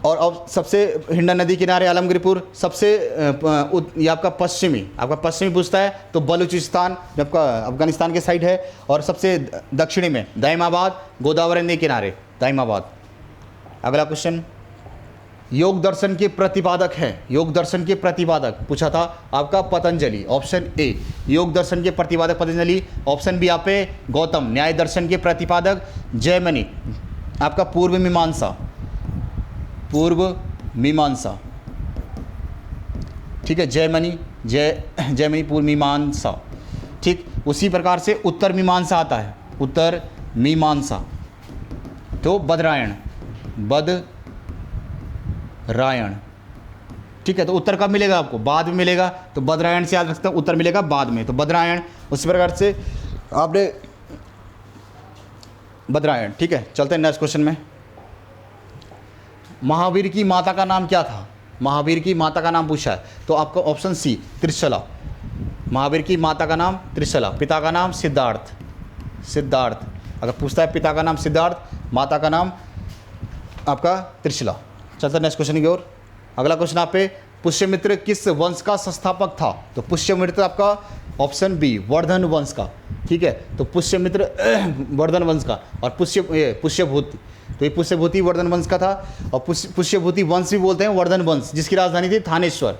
और अब सबसे हिंडन नदी किनारे आलमगीरपुर, सबसे ये आपका पश्चिमी पूछता है तो बलूचिस्तान, जो आपका अफगानिस्तान के साइड है, और सबसे दक्षिणी में दाइमाबाद, गोदावरी नदी किनारे दाइमाबाद। अगला क्वेश्चन, योग दर्शन के प्रतिपादक है, योग दर्शन के प्रतिपादक पूछा था आपका पतंजलि, ऑप्शन ए योग दर्शन के प्रतिपादक पतंजलि, ऑप्शन बी आप गौतम, न्याय दर्शन के प्रतिपादक जैमिनी, आपका पूर्व मीमांसा, ठीक है, जैमिनी पूर्व मीमांसा, ठीक। उसी प्रकार से उत्तर मीमांसा आता है, उत्तर मीमांसा तो बदरायण, ठीक है। तो उत्तर कब मिलेगा आपको? बाद में मिलेगा, तो बदरायण से याद रखते हैं, उत्तर मिलेगा बाद में, तो बदरायण। उसी प्रकार से आपने बदरायण, ठीक है। चलते हैं नेक्स्ट क्वेश्चन में। महावीर की माता का नाम क्या था? महावीर की माता का नाम पूछा है, तो आपका ऑप्शन सी त्रिशला, महावीर की माता का नाम त्रिशला, पिता का नाम सिद्धार्थ। अगर पूछता है पिता का नाम सिद्धार्थ, माता का नाम आपका त्रिशला। चलते नेक्स्ट क्वेश्चन की ओर। अगला क्वेश्चन आप पे, पुष्यमित्र किस वंश का संस्थापक था? तो पुष्यमित्र आपका ऑप्शन बी वर्धन वंश का, ठीक है। तो पुष्यमित्र वर्धन वंश का, और पुष्यभूति, तो ये पुष्यभूति वर्धन वंश का था, और पुष्यभूति वंश भी बोलते हैं वर्धन वंश, जिसकी राजधानी थी थानेश्वर,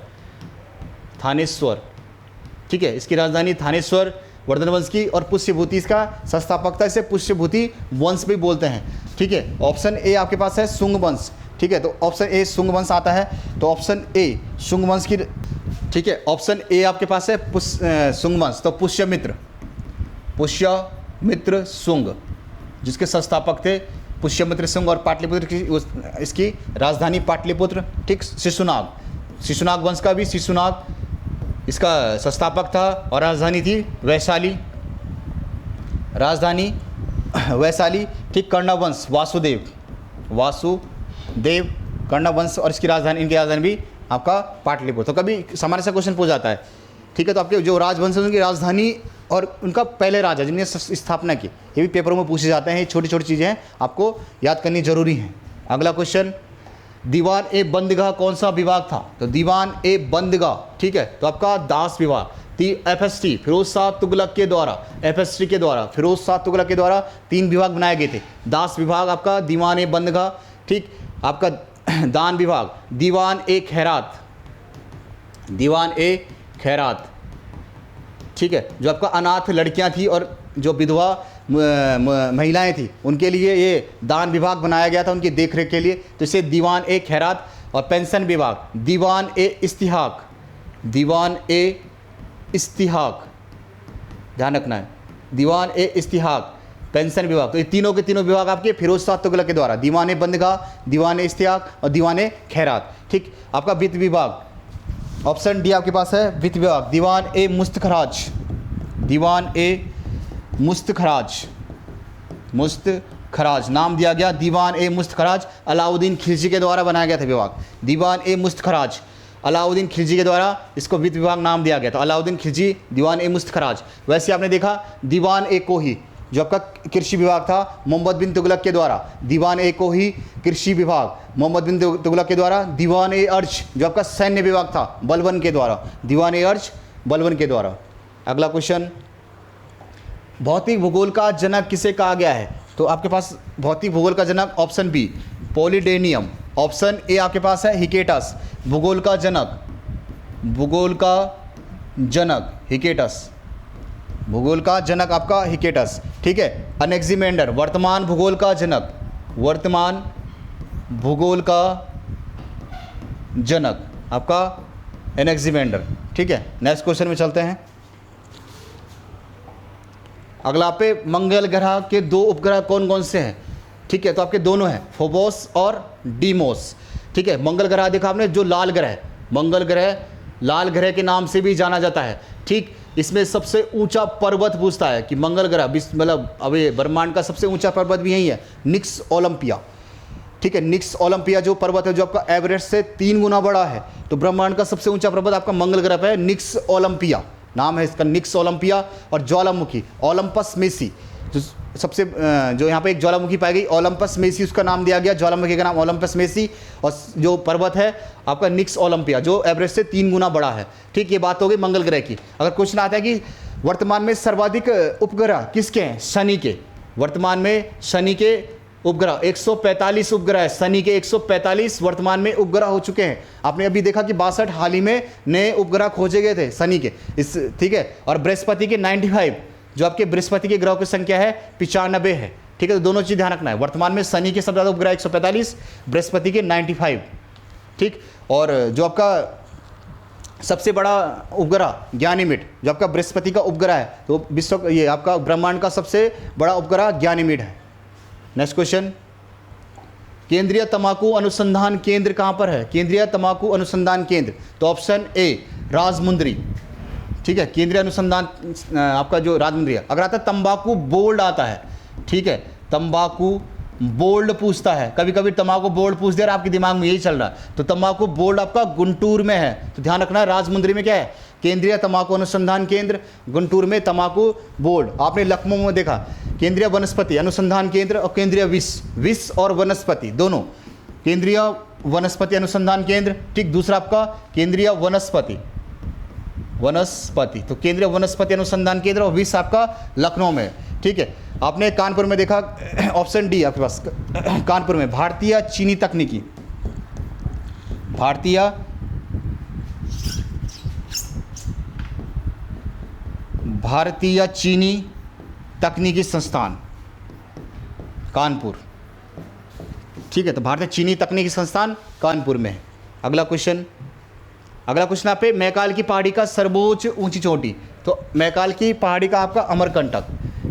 ठीक है। इसकी राजधानी थानेश्वर, वर्धन वंश की, और पुष्यभूति इसका संस्थापक था, इसे पुष्यभूति वंश भी बोलते हैं, ठीक है। ऑप्शन ए आपके पास है शुंग वंश, ठीक है। तो ऑप्शन ए शुंग वंश आता है, तो ऑप्शन ए शुंग वंश की, ठीक है। ऑप्शन ए आपके पास है शुंग वंश, तो पुष्यमित्र शुंग, जिसके संस्थापक थे पुष्यमित्र शुंग, और पाटलिपुत्र की इसकी राजधानी पाटलिपुत्र, ठीक। शिशुनाग वंश का भी शिशुनाग इसका संस्थापक था, और राजधानी थी वैशाली, ठीक। कर्णवंश वासुदेव कर्णवंश, और इसकी राजधानी, इनकी राजधानी भी आपका पाटलिपुत्र। तो कभी सामान्य सा क्वेश्चन पूछ जाता है, ठीक है। तो आपके जो राजवंश है उनकी राजधानी और उनका पहले राजा जिन्होंने स्थापना की, ये भी पेपरों में पूछे जाते हैं। ये छोटी छोटी चीज़ें हैं, आपको याद करनी जरूरी हैं। अगला क्वेश्चन, दीवान ए बंदगाह कौन सा विभाग था? तो दीवान ए बंदगाह, ठीक है, तो आपका दास विभाग, FST फिरोज शाह तुगलक के द्वारा, FST के द्वारा, फिरोज शाह तुगलक के द्वारा 3 विभाग बनाए गए थे। दास विभाग आपका दीवान ए बंदगाह, ठीक। आपका दान विभाग दीवान ए खैरात, ठीक है। जो आपका अनाथ लड़कियां थी और जो विधवा महिलाएं थी, उनके लिए ये दान विभाग बनाया गया था, उनकी देखरेख के लिए, तो इसे दीवान ए खैरात। और पेंशन विभाग दीवान ए इस्तिहाक, ध्यान रखना है, दीवान ए इस्तिहाक, पेंशन विभाग। तो ये तीनों के तीनों विभाग आपके फिरोज शाह तुगलक के द्वारा, दीवान ए बंदगाह, दीवान ए इस्तिहाक और दीवान ए खैरात, ठीक। आपका वित्त विभाग, ऑप्शन डी आपके पास है वित्त विभाग, दीवान ए मुस्तखराज, नाम दिया गया दीवान ए मुस्तखराज, अलाउद्दीन खिलजी के द्वारा बनाया गया था विभाग, दीवान ए मुस्तखराज, अलाउद्दीन खिलजी के द्वारा इसको वित्त विभाग नाम दिया गया था, अलाउद्दीन खिलजी, दीवान ए मुस्तखराज। वैसे आपने देखा दीवान ए कोही, जो आपका कृषि विभाग था, मोहम्मद बिन तुगलक के द्वारा, दीवान ए कोही कृषि विभाग, मोहम्मद बिन तुगलक के द्वारा। दीवान ए अर्ज, जो आपका सैन्य विभाग था, बलबन के द्वारा, दीवान ए अर्ज बलबन के द्वारा। अगला क्वेश्चन, भौतिक भूगोल का जनक किसे कहा गया है? तो आपके पास भौतिक भूगोल का जनक ऑप्शन बी पॉलीडेनियम, ऑप्शन ए आपके पास है हिकेटस, भूगोल का जनक हिकेटस, भूगोल का जनक आपका हिकेटस, ठीक है। अनेक्सिमेंडर, वर्तमान भूगोल का जनक आपका एनेक्सिमेंडर, ठीक है। नेक्स्ट क्वेश्चन में चलते हैं। अगला पे मंगल ग्रह के 2 उपग्रह कौन कौन से हैं? ठीक है, तो आपके दोनों हैं, फोबोस और डीमोस, ठीक है। मंगल ग्रह देखा आपने, जो लाल ग्रह, मंगल ग्रह लाल ग्रह के नाम से भी जाना जाता है, ठीक। इसमें सबसे ऊंचा पर्वत पूछता है कि मंगल ग्रह मतलब अभी ब्रह्मांड का सबसे ऊंचा पर्वत भी यही है, निक्स ओलंपिया, ठीक है। निक्स ओलंपिया जो पर्वत है जो आपका एवरेस्ट से 3 गुना बड़ा है। तो ब्रह्मांड का सबसे ऊंचा पर्वत आपका मंगल ग्रह पे है, निक्स ओलंपिया नाम है इसका, निक्स ओलंपिया। और ज्वालामुखी ओलंपस मेसी, जो सबसे जो यहाँ पे एक ज्वालामुखी पाई गई ओलंपस मेसी, उसका नाम दिया गया, ज्वालामुखी का नाम ओलंपस मेसी। और जो पर्वत है आपका निक्स ओलंपिया जो एवरेस्ट से 3 गुना बड़ा है। ठीक, ये बात हो गई मंगल ग्रह की। अगर क्वेश्चन आता है कि वर्तमान में सर्वाधिक उपग्रह किसके हैं, शनि के। वर्तमान में शनि के उपग्रह 145 उपग्रह है, शनि के 145 वर्तमान में उपग्रह हो चुके हैं। आपने अभी देखा कि 62 हाल ही में नए उपग्रह खोजे गए थे शनि के इस, ठीक है। और बृहस्पति के 95, जो आपके बृहस्पति के ग्रह की संख्या है 95 है। ठीक है, तो दोनों चीज़ ध्यान रखना है। वर्तमान में शनि के सबसे ज़्यादा उपग्रह 145, बृहस्पति के 95। ठीक, और जो आपका सबसे बड़ा उपग्रह ज्ञानीमिड, जो आपका बृहस्पति का उपग्रह है, तो विश्व ये आपका ब्रह्मांड का सबसे बड़ा उपग्रह ज्ञानीमिड है। नेक्स्ट क्वेश्चन, केंद्रीय तंबाकू अनुसंधान केंद्र कहाँ पर है? केंद्रीय तंबाकू अनुसंधान केंद्र, तो ऑप्शन ए राजमुंदरी। ठीक है, केंद्रीय अनुसंधान आपका जो राजमुंदरी है। अगर आता है तंबाकू बोल्ड आता है, ठीक है, तंबाकू बोल्ड पूछता है, कभी कभी तंबाकू बोल्ड पूछ दे रहा, आपके दिमाग में यही चल रहा है। तो तंबाकू बोल्ड आपका गुंटूर में है, तो ध्यान रखना है राजमुंदरी में क्या है, केंद्रीय तंबाकू अनुसंधान केंद्र, गुंटूर में तंबाकू बोर्ड। आपने लखनऊ में देखा केंद्रीय वनस्पति अनुसंधान केंद्र और केंद्रीय विष और वनस्पति दोनों, केंद्रीय वनस्पति अनुसंधान केंद्र। ठीक, दूसरा आपका केंद्रीय वनस्पति, तो केंद्रीय वनस्पति अनुसंधान केंद्र और विष आपका लखनऊ में। ठीक है, आपने कानपुर में देखा ऑप्शन डी आपके पास, कानपुर में भारतीय चीनी तकनीकी, भारतीय चीनी तकनीकी संस्थान कानपुर। ठीक है, तो भारतीय चीनी तकनीकी संस्थान कानपुर में है। अगला क्वेश्चन आप पे, मैकाल की पहाड़ी का सर्वोच्च ऊंची चोटी, तो मैकाल की पहाड़ी का आपका अमरकंटक,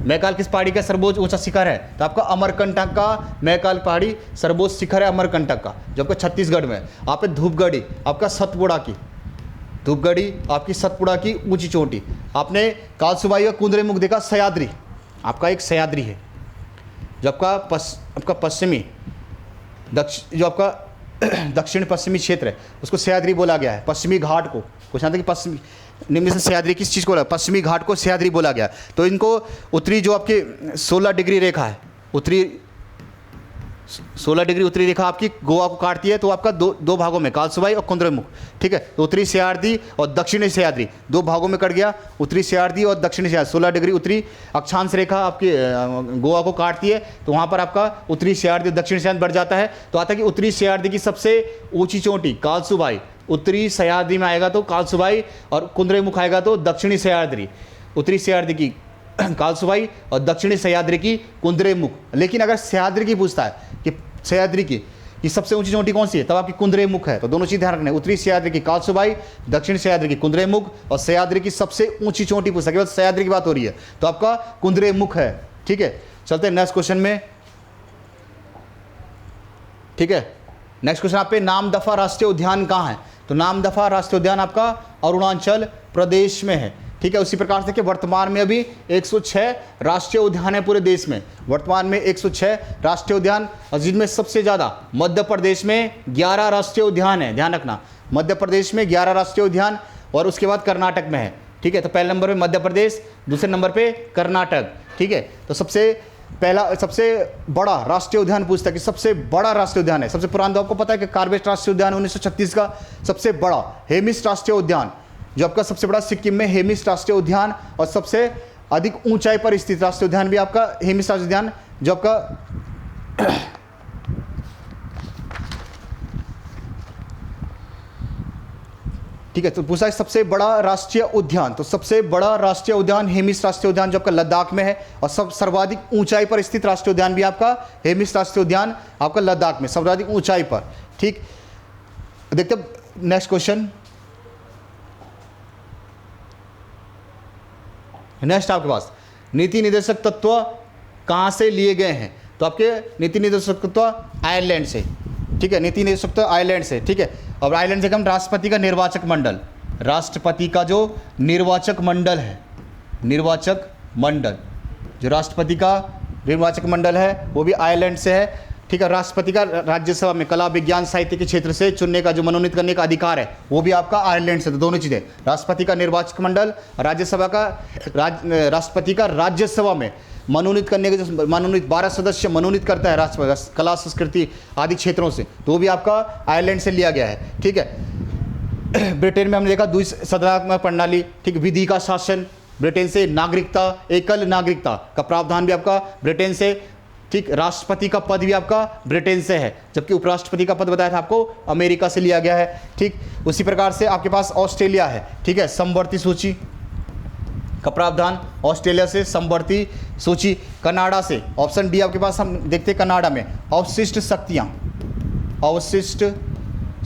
मैकाल किस पहाड़ी का सर्वोच्च ऊंचा शिखर है? तो आपका अमरकंटक का मैकाल पहाड़ी सर्वोच्च शिखर है अमरकंटक का, जो आपका छत्तीसगढ़ में। आप पे धूपगढ़ी आपका सतपुड़ा की, धूपगढ़ी आपकी सतपुड़ा की ऊंची चोटी। आपने कालसुबाई और कुंद्रेमुख देखा, सह्याद्री आपका एक सह्याद्री है, जो आपका पश्चिमी जो आपका दक्षिण पश्चिमी क्षेत्र है उसको सह्याद्री बोला गया है। पश्चिमी घाट को कुछ कि पश्चिमी निम्न से सह्याद्री किस चीज़ को बोला? पश्चिमी घाट को सह्याद्री बोला गया। तो इनको उत्तरी जो आपकी 16 डिग्री रेखा है, उत्तरी 16 डिग्री उत्तरी रेखा आपकी गोवा को काटती है, तो आपका दो भागों में कालसुबाई और कुंद्रेमुख। ठीक है, तो उत्तरी सह्याद्री और दक्षिणी सह्याद्री दो भागों में कट गया। उत्तरी सह्याद्री और दक्षिणी सह्याद्री 16 डिग्री उत्तरी अक्षांश रेखा आपकी गोवा को काटती है, तो वहाँ पर आपका उत्तरी सह्याद्री दक्षिणी सह्याद्री बढ़ जाता है। तो आता है कि उत्तरी सह्याद्री की सबसे ऊंची चोटी कालसुबाई, उत्तरी सह्याद्री में आएगा तो कालसुबाई, और कुंद्रेमुख आएगा तो दक्षिणी सह्याद्री। उत्तरी सह्याद्री की कालसुबाई और दक्षिणी सह्याद्री की कुंद्रेमुख। लेकिन अगर सह्याद्री की पूछता है कि सह्याद्री की सबसे ऊंची चोटी कौन सी है, तब आपकी कुंद्रेमुख है। तो दोनों चीज ध्यान रखना है, उत्तरी सह्याद्री की कालसुबाई, दक्षिणी सह्याद्री की कुंद्रेमुख, और सह्याद्री की सबसे ऊंची चोटी पूछता है, केवल सह्याद्री की बात हो रही है तो आपका कुंद्रेमुख है। ठीक है, चलते हैं नेक्स्ट क्वेश्चन में। ठीक है, नेक्स्ट क्वेश्चन आप पे, नामदफा राष्ट्रीय उद्यान कहाँ है? तो नामदफा राष्ट्रीय उद्यान आपका अरुणाचल प्रदेश में है। ठीक है, उसी प्रकार से कि वर्तमान में अभी 106 राष्ट्रीय उद्यान है पूरे देश में। वर्तमान में 106 राष्ट्रीय उद्यान, और जिनमें सबसे ज़्यादा मध्य प्रदेश में 11 राष्ट्रीय उद्यान है। ध्यान रखना, मध्य प्रदेश में 11 राष्ट्रीय उद्यान, और उसके बाद कर्नाटक में है। ठीक है, तो पहले नंबर पे मध्य प्रदेश, दूसरे नंबर पे कर्नाटक। ठीक है, तो सबसे बड़ा राष्ट्रीय उद्यान पूछता है कि सबसे बड़ा राष्ट्रीय उद्यान है। सबसे पुराना तो आपको पता है कि कार्बेट राष्ट्रीय उद्यान 1936 का। सबसे बड़ा हेमिस राष्ट्रीय उद्यान, जो आपका सबसे बड़ा सिक्किम में हेमिस राष्ट्रीय उद्यान, और सबसे अधिक ऊंचाई पर स्थित राष्ट्रीय उद्यान भी आपका हेमिस राष्ट्रीय उद्यान, जो आपका ठीक है, तो पूछा है सबसे बड़ा राष्ट्रीय उद्यान, तो सबसे बड़ा राष्ट्रीय उद्यान हेमिस राष्ट्रीय उद्यान जो आपका लद्दाख में है, और सर्वाधिक ऊंचाई पर स्थित राष्ट्रीय उद्यान भी आपका हेमिस राष्ट्रीय उद्यान आपका लद्दाख में सर्वाधिक ऊंचाई पर। ठीक, देखते नेक्स्ट क्वेश्चन। नेक्स्ट आपके पास, नीति निर्देशक तत्व कहाँ से लिए गए हैं? तो आपके नीति निर्देशक तत्व आयरलैंड से। ठीक है, नीति निर्देशक तत्व आयरलैंड से। ठीक है, और आयरलैंड से हम राष्ट्रपति का निर्वाचक मंडल, राष्ट्रपति का जो निर्वाचक मंडल है, निर्वाचक मंडल जो राष्ट्रपति का निर्वाचक मंडल है वो भी आयरलैंड से है। ठीक ठीक है। राष्ट्रपति का राज्यसभा में कला विज्ञान साहित्य के क्षेत्र से चुनने का जो मनोनीत करने का अधिकार है वो भी आपका आयरलैंड से। तो दोनों चीज़ें, राष्ट्रपति का निर्वाचक मंडल, राज्यसभा का राष्ट्रपति का राज्यसभा में मनोनीत करने के जो मनोनीत 12 सदस्य मनोनीत करता है राष्ट्रपति कला संस्कृति आदि क्षेत्रों से, तो वो भी आपका आयरलैंड से लिया गया है। ठीक है। ब्रिटेन में हमने देखा द्विसदनात्मक प्रणाली, ठीक, विधि का शासन ब्रिटेन से, नागरिकता एकल नागरिकता का प्रावधान भी आपका ब्रिटेन से, ठीक, राष्ट्रपति का पद भी आपका ब्रिटेन से है, जबकि उपराष्ट्रपति का पद बताया था आपको अमेरिका से लिया गया है। ठीक, उसी प्रकार से आपके पास ऑस्ट्रेलिया है, ठीक है, समवर्ती सूची का प्रावधान ऑस्ट्रेलिया से, समवर्ती सूची। कनाडा से, ऑप्शन डी आपके पास हम देखते हैं कनाडा में अवशिष्ट शक्तियाँ, अवशिष्ट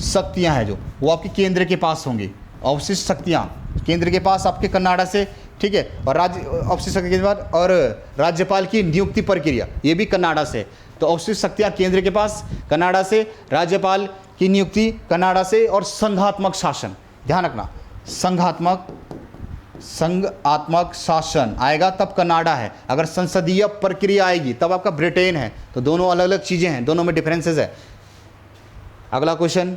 शक्तियाँ हैं जो वो आपके केंद्र के पास होंगी, अवशिष्ट शक्तियाँ केंद्र के पास आपके कनाडा से। ठीक है। और राज्य अवशिष्ट शक्ति के बाद और राज्यपाल की नियुक्ति प्रक्रिया ये भी कनाडा से। तो अवशिष्ट शक्तियाँ केंद्र के पास कनाडा से, राज्यपाल की नियुक्ति कनाडा से, और संघात्मक शासन, ध्यान रखना, संघात्मक शासन आएगा तब कनाडा है, अगर संसदीय प्रक्रिया आएगी तब आपका ब्रिटेन है। तो दोनों अलग अलग चीज़ें हैं, दोनों में डिफरेंसेस है। अगला क्वेश्चन,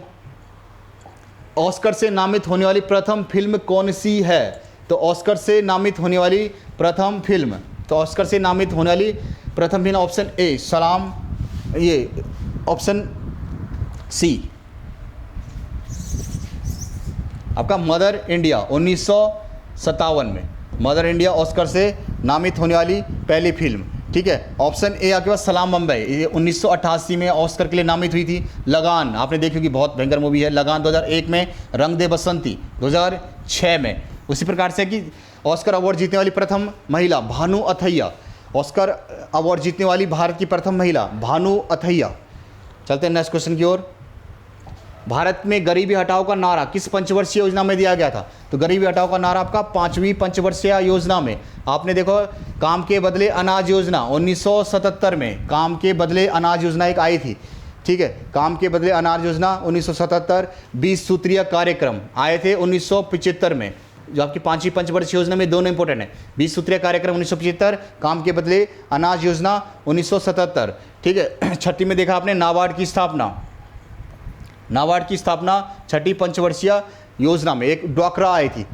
ऑस्कर से नामित होने वाली प्रथम फिल्म कौन सी है? तो ऑस्कर से नामित होने वाली प्रथम फिल्म, तो ऑस्कर से नामित होने वाली प्रथम फिल्म ऑप्शन ए सलाम, ये ऑप्शन सी आपका मदर इंडिया 1957 में, मदर इंडिया ऑस्कर से नामित होने वाली पहली फिल्म। ठीक है। ऑप्शन ए आपके पास सलाम बम्बई, ये 1988 में ऑस्कर के लिए नामित हुई थी। लगान आपने देखी होगी, बहुत भयंकर मूवी है लगान, 2001 में। रंग दे बसंती 2006 में। उसी प्रकार से कि ऑस्कर अवार्ड जीतने वाली प्रथम महिला भानु अथैया, ऑस्कर अवार्ड जीतने वाली भारत की प्रथम महिला भानु अथैया। चलते हैं नेक्स्ट क्वेश्चन की ओर। भारत में गरीबी हटाओ का नारा किस पंचवर्षीय योजना में दिया गया था? तो गरीबी हटाओ का नारा आपका 5वीं पंचवर्षीय योजना में। आपने देखो काम के बदले अनाज योजना 1977 में, काम के बदले अनाज योजना एक आई थी। ठीक है। काम के बदले अनाज योजना 1977, 20 सूत्रीय कार्यक्रम आए थे 1975 में, जो आपकी 5वीं पंचवर्षीय योजना में दोनों इंपॉर्टेंट है। 20 सूत्रीय कार्यक्रम 1975, काम के बदले अनाज योजना 1977। ठीक है। छठी में देखा आपने नाबार्ड की स्थापना, नाबार्ड की स्थापना 6ठी पंचवर्षीय योजना में। एक ड्वाक्रा आई थी,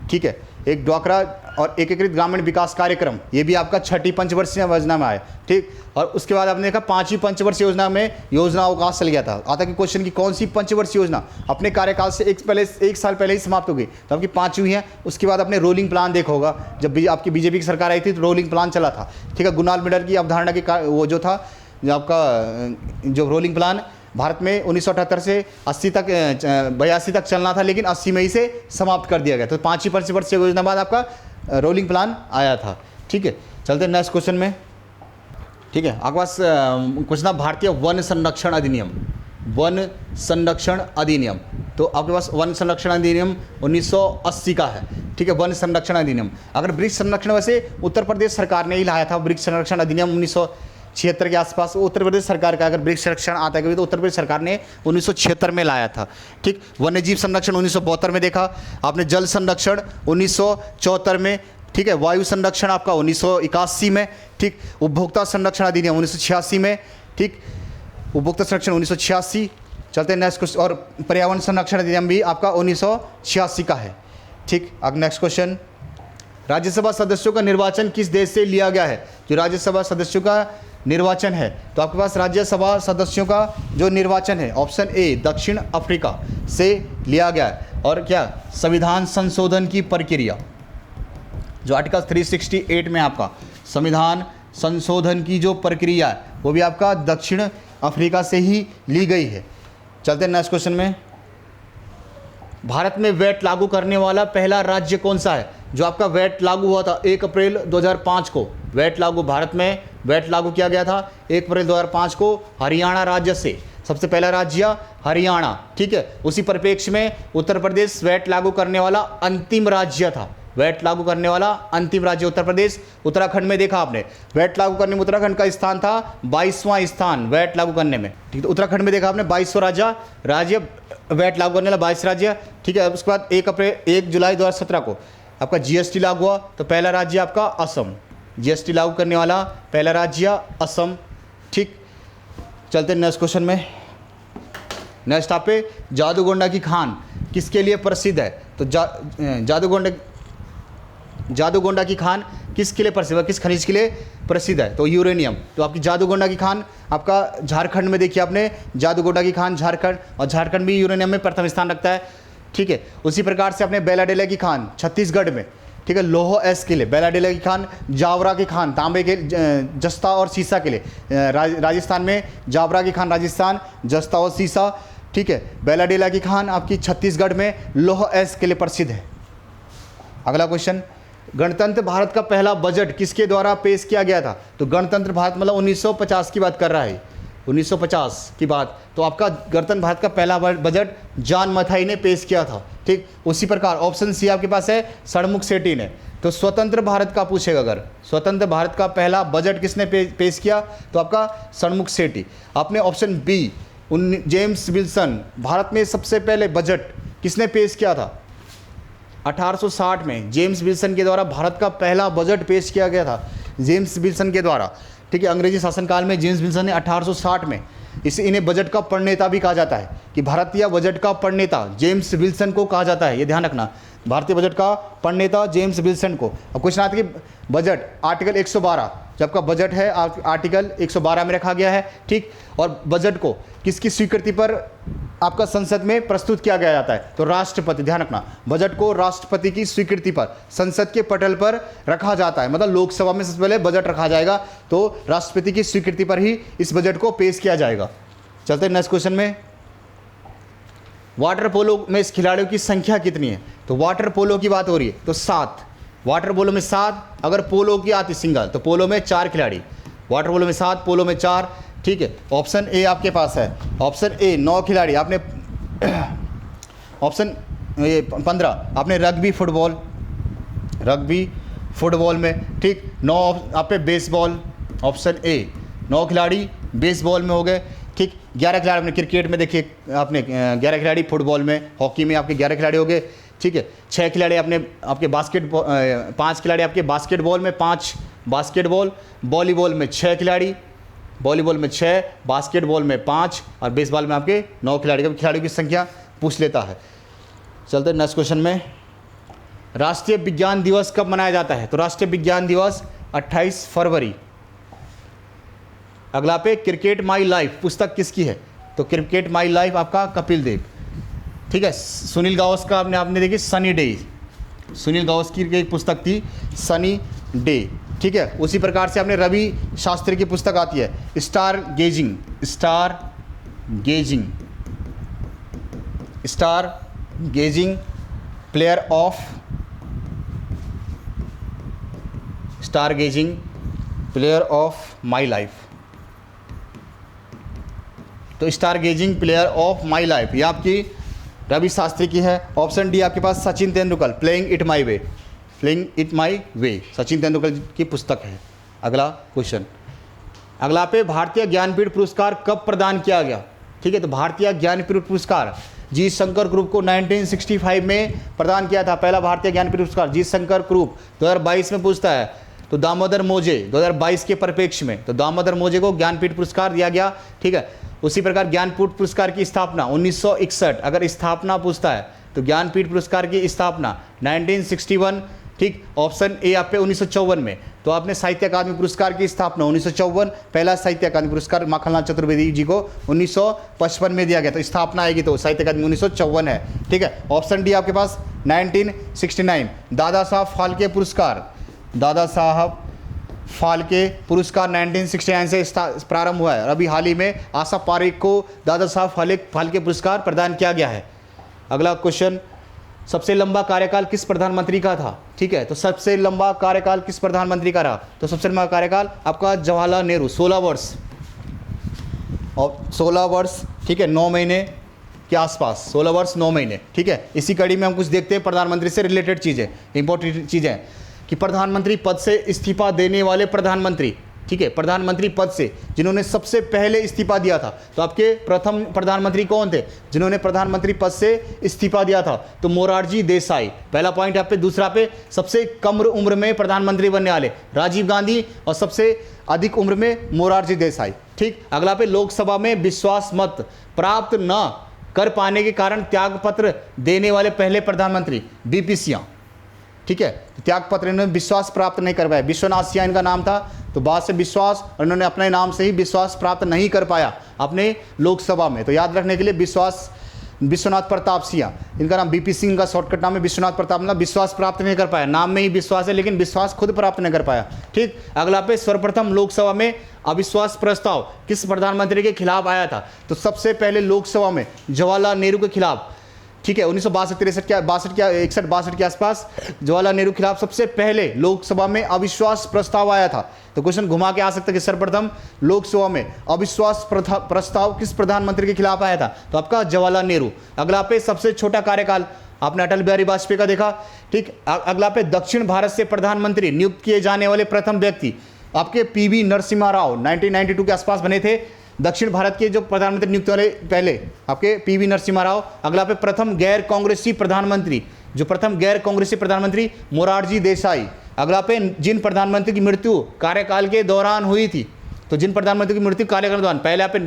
ठीक है, एक ड्वाक्रा और एकीकृत ग्रामीण विकास कार्यक्रम, ये भी आपका 6ठी पंचवर्षीय योजना में आया। ठीक। और उसके बाद आपने देखा 5वीं पंचवर्षीय योजना में योजना अवकाश चल गया था। आता कि क्वेश्चन की कौन सी पंचवर्षीय योजना अपने कार्यकाल से एक साल पहले ही समाप्त हो गई, तो आपकी 5वीं है। उसके बाद आपने रोलिंग प्लान देखा होगा, जब भी आपकी बीजेपी की सरकार आई थी तो रोलिंग प्लान चला था। ठीक है। गुनाल मिडर की अवधारणा की वो जो था, जो आपका जो रोलिंग प्लान भारत में 1978 से 82 तक चलना था, लेकिन 80 में ही से समाप्त कर दिया गया। तो 5वीं पंचवर्षीय योजना बाद आपका रोलिंग प्लान आया था। ठीक है। चलते हैं नेक्स्ट क्वेश्चन में। ठीक है। आपके पास क्वेश्चन था भारतीय वन संरक्षण अधिनियम, वन संरक्षण अधिनियम। तो आपके पास वन संरक्षण अधिनियम 1980 का है। ठीक है। वन संरक्षण अधिनियम, अगर वृक्ष संरक्षण, वैसे उत्तर प्रदेश सरकार ने ही लाया था वृक्ष संरक्षण अधिनियम 1976 के आसपास। उत्तर प्रदेश सरकार का अगर वृक्ष संरक्षण आता है तो उत्तर प्रदेश सरकार ने 1976 में लाया था। ठीक। वन्य जीव संरक्षण 1972 में देखा आपने, जल संरक्षण 1974 में। ठीक है। वायु संरक्षण आपका 1981 में। ठीक। उपभोक्ता संरक्षण अधिनियम 1986 में। ठीक। उपभोक्ता संरक्षण 1986। चलते हैं नेक्स्ट क्वेश्चन। और पर्यावरण संरक्षण अधिनियम भी आपका 1986 का है। ठीक। अब नेक्स्ट क्वेश्चन, राज्यसभा सदस्यों का निर्वाचन किस देश से लिया गया है? जो राज्यसभा सदस्यों का निर्वाचन है, तो आपके पास राज्यसभा सदस्यों का जो निर्वाचन है ऑप्शन ए दक्षिण अफ्रीका से लिया गया है। और क्या, संविधान संशोधन की प्रक्रिया जो आर्टिकल 368 में आपका संविधान संशोधन की जो प्रक्रिया है वो भी आपका दक्षिण अफ्रीका से ही ली गई है। चलते हैं नेक्स्ट क्वेश्चन में। भारत में वैट लागू करने वाला पहला राज्य कौन सा है? जो आपका वैट लागू हुआ था 1 अप्रैल 2005 को, वैट लागू भारत में वैट लागू किया गया था 1 अप्रैल 2005 को हरियाणा राज्य से। सबसे पहला राज्य हरियाणा। ठीक है। उसी परिप्रेक्ष्य में उत्तर प्रदेश वैट लागू करने वाला अंतिम राज्य था, वैट लागू करने वाला अंतिम राज्य उत्तर प्रदेश। उत्तराखंड में देखा आपने, वैट लागू करने में उत्तराखंड का स्थान था 22वां स्थान वैट लागू करने में। ठीक है। उत्तराखंड में देखा आपने 22वां राज्य वैट लागू करने वाला 22 राज्य। ठीक है। उसके बाद 1 जुलाई 2017 को आपका जीएसटी लागू हुआ, तो पहला राज्य आपका असम, जीएसटी लागू करने वाला पहला राज्य असम। ठीक। चलते हैं नेक्स्ट क्वेश्चन में। नेक्स्ट आप पे जादूगोंडा की खान किसके लिए प्रसिद्ध है? तो जादूगोंडा की खान किसके लिए प्रसिद्ध है, किस खनिज के लिए प्रसिद्ध है? तो यूरेनियम। तो आपकी जादूगोंडा की खान आपका झारखंड में, देखिए आपने जादूगोंडा की खान झारखंड, और झारखंड भी यूरेनियम में प्रथम स्थान रखता है, ठीक है। उसी प्रकार से अपने बेलाडेला की खान छत्तीसगढ़ में, ठीक है, लोह एस के लिए। बेलाडेला की खान जावरा की खान तांबे के जस्ता और सीसा के लिए। राजस्थान में जावरा की खान राजस्थान, जस्ता और सीसा, ठीक है। बेलाडेला की खान आपकी छत्तीसगढ़ में लोह एस के लिए प्रसिद्ध है। अगला क्वेश्चन, गणतंत्र भारत का पहला बजट किसके द्वारा पेश किया गया था? तो गणतंत्र भारत मतलब 1950 की बात कर रहा है, 1950 की बात। तो आपका गणतंत्र भारत का पहला बजट जॉन मथाई ने पेश किया था, ठीक। उसी प्रकार ऑप्शन सी आपके पास है षणमुख सेठी ने। तो स्वतंत्र भारत का पूछेगा, अगर स्वतंत्र भारत का पहला बजट किसने पेश किया? तो आपका षणमुख सेठी। आपने option B James Wilson, Bharat में सबसे पहले बजट किसने पेश किया था? 1860 में जेम्स विल्सन के द्वारा भारत का पहला बजट पेश किया गया था, जेम्स विल्सन के द्वारा, ठीक है। अंग्रेजी शासनकाल में जेम्स विल्सन ने 1860 में, इन्हें बजट का प्रणेता भी कहा जाता है, कि भारतीय बजट का प्रणेता जेम्स विल्सन को कहा जाता है, ये ध्यान रखना, भारतीय बजट का प्रणेता जेम्स विल्सन को। अब क्वेश्चन आता है कि बजट आर्टिकल 112, जब का बजट है आर्टिकल 112 में रखा गया है, ठीक। और बजट को किसकी स्वीकृति पर आपका संसद में प्रस्तुत किया गया जाता है? तो राष्ट्रपति, ध्यान रखना, बजट को राष्ट्रपति की स्वीकृति पर संसद के पटल पर रखा जाता है, मतलब लोकसभा में सबसे पहले बजट रखा जाएगा, तो राष्ट्रपति की स्वीकृति पर ही इस बजट को पेश किया जाएगा। चलते हैं नेक्स्ट क्वेश्चन में। वाटर पोलो में इस खिलाड़ियों की संख्या कितनी है? तो वाटर पोलो की बात हो रही है, तो 7, वाटर पोलो में 7। अगर पोलो की आती सिंगल, तो पोलो में 4 खिलाड़ी, वाटर पोलो में 7, पोलो में 4, ठीक है। ऑप्शन ए आपके पास है, ऑप्शन ए 9 खिलाड़ी। आपने ऑप्शन 15 आपने रग्बी फुटबॉल में, ठीक। 9 आप पे बेसबॉल, ऑप्शन ए 9 खिलाड़ी बेसबॉल में हो गए, ठीक। 11 खिलाड़ी आपने क्रिकेट में, देखिए आपने 11 खिलाड़ी, फुटबॉल में, हॉकी में आपके 11 खिलाड़ी हो गए, ठीक है। 6 खिलाड़ी आपके बास्केटबॉल, 5 खिलाड़ी आपके बास्केटबॉल में, 5 बास्केटबॉल, वॉलीबॉल में 6 खिलाड़ी, वॉलीबॉल में 6, बास्केटबॉल में 5, और बेसबॉल में आपके 9 खिलाड़ी। कभी खिलाड़ियों की संख्या पूछ लेता है। चलते हैं नेक्स्ट क्वेश्चन में। राष्ट्रीय विज्ञान दिवस कब मनाया जाता है? तो राष्ट्रीय विज्ञान दिवस 28 फरवरी। अगला पे क्रिकेट माई लाइफ पुस्तक किसकी है? तो क्रिकेट माई लाइफ आपका कपिल देव, ठीक है। सुनील गावस्कर आपने देखी सनी डे, सुनील गावस्कर की एक पुस्तक थी सनी डे, ठीक है। उसी प्रकार से आपने रवि शास्त्री की पुस्तक आती है star gazing player of my life. तो star gazing player of my life ये आपकी रवि शास्त्री की है। ऑप्शन डी आपके पास Sachin Tendulkar playing it my way, Sachin Tendulkar की पुस्तक है। अगला क्वेश्चन, अगला पे भारतीय ज्ञानपीठ पुरस्कार कब प्रदान किया गया? ठीक है, तो भारतीय ज्ञानपीठ पुरस्कार जी शंकर ग्रुप को 1965 में प्रदान किया था। पहला भारतीय ज्ञानपीठ पुरस्कार जी शंकर ग्रुप 2022 में पूछता है, तो दामोदर मोजे 2022 के परिप्रेक्ष्य में, तो दामोदर मोजे को ज्ञानपीठ पुरस्कार दिया गया, ठीक है। उसी प्रकार ज्ञानपीठ पुरस्कार की स्थापना 1961, अगर स्थापना पूछता है तो ज्ञानपीठ पुरस्कार की स्थापना 1961, ठीक। ऑप्शन ए आप पे 1954 में, तो आपने साहित्य अकादमी पुरस्कार की स्थापना 1954, पहला साहित्य अकादमी पुरस्कार माखनलाल चतुर्वेदी जी को 1955 में दिया गया, तो स्थापना आएगी तो साहित्य अकादमी 1954 है, ठीक है। ऑप्शन डी आपके पास 1969 दादा साहब फाल्के पुरस्कार, दादा साहब फाल्के पुरस्कार 1969 से प्रारंभ हुआ है। अभी हाल ही में आशा पारेख को दादा साहब फाल्के पुरस्कार प्रदान किया गया है। अगला क्वेश्चन, सबसे लंबा कार्यकाल किस प्रधानमंत्री का था? ठीक है, तो सबसे लंबा कार्यकाल किस प्रधानमंत्री का रहा? तो सबसे लंबा कार्यकाल आपका जवाहरलाल नेहरू 16 वर्ष और 16 वर्ष, ठीक है, 9 महीने के आसपास, 16 वर्ष 9 महीने, ठीक है। इसी कड़ी में हम कुछ देखते हैं प्रधानमंत्री से रिलेटेड चीज़ें, इंपॉर्टेंट चीज़ें कि प्रधानमंत्री पद से इस्तीफा देने वाले प्रधानमंत्री, ठीक है, प्रधानमंत्री पद से जिन्होंने सबसे पहले इस्तीफा दिया था, तो आपके प्रथम प्रधानमंत्री कौन थे जिन्होंने प्रधानमंत्री पद से इस्तीफा दिया था? तो मोरारजी देसाई, पहला पॉइंट आप पे। दूसरा पे सबसे कम उम्र में प्रधानमंत्री बनने वाले राजीव गांधी, और सबसे अधिक उम्र में मोरारजी देसाई, ठीक। अगला पे लोकसभा में विश्वास मत प्राप्त न कर पाने के कारण त्यागपत्र देने वाले पहले प्रधानमंत्री बीपी सिंह। ठीक है, त्यागपत्र इन्होंने विश्वास प्राप्त नहीं कर पाया। विश्वनाथ सिंह इनका नाम था, तो बाद से विश्वास, और इन्होंने अपने नाम से ही विश्वास प्राप्त नहीं कर पाया अपने लोकसभा में। तो याद रखने के लिए विश्वनाथ प्रताप सिंह, इनका नाम बीपी सिंह का शॉर्टकट नाम है। विश्वनाथ प्रताप, मतलब विश्वास प्राप्त नहीं कर पाया, नाम में ही विश्वास है लेकिन विश्वास खुद प्राप्त नहीं कर पाया। ठीक। अगला पे सर्वप्रथम लोकसभा में अविश्वास प्रस्ताव किस प्रधानमंत्री के खिलाफ आया था? तो सबसे पहले लोकसभा में जवाहरलाल नेहरू के खिलाफ, ठीक है, 1962 के आसपास जवाहरलाल नेहरू के खिलाफ सबसे पहले लोकसभा में अविश्वास प्रस्ताव आया था। तो क्वेश्चन घुमा के आ सकता है कि सर्वप्रथम लोकसभा में अविश्वास प्रस्ताव किस प्रधानमंत्री के खिलाफ आया था? तो आपका जवाहरलाल नेहरू। अगला पे सबसे छोटा कार्यकाल आपने अटल बिहारी वाजपेयी का देखा। ठीक। अगला पे दक्षिण भारत से प्रधानमंत्री नियुक्त किए जाने वाले प्रथम व्यक्ति आपके पीवी नरसिम्हा राव 1992 के आसपास बने थे। दक्षिण भारत के जो प्रधानमंत्री नियुक्त वाले पहले आपके पीवी नरसिम्हा राव। अगला पे प्रथम गैर कांग्रेसी प्रधानमंत्री मोरारजी देसाई। अगला पे जिन प्रधानमंत्री की मृत्यु कार्यकाल के दौरान हुई थी, तो जिन प्रधानमंत्री की मृत्यु कार्यकाल के दौरान, पहले आप पे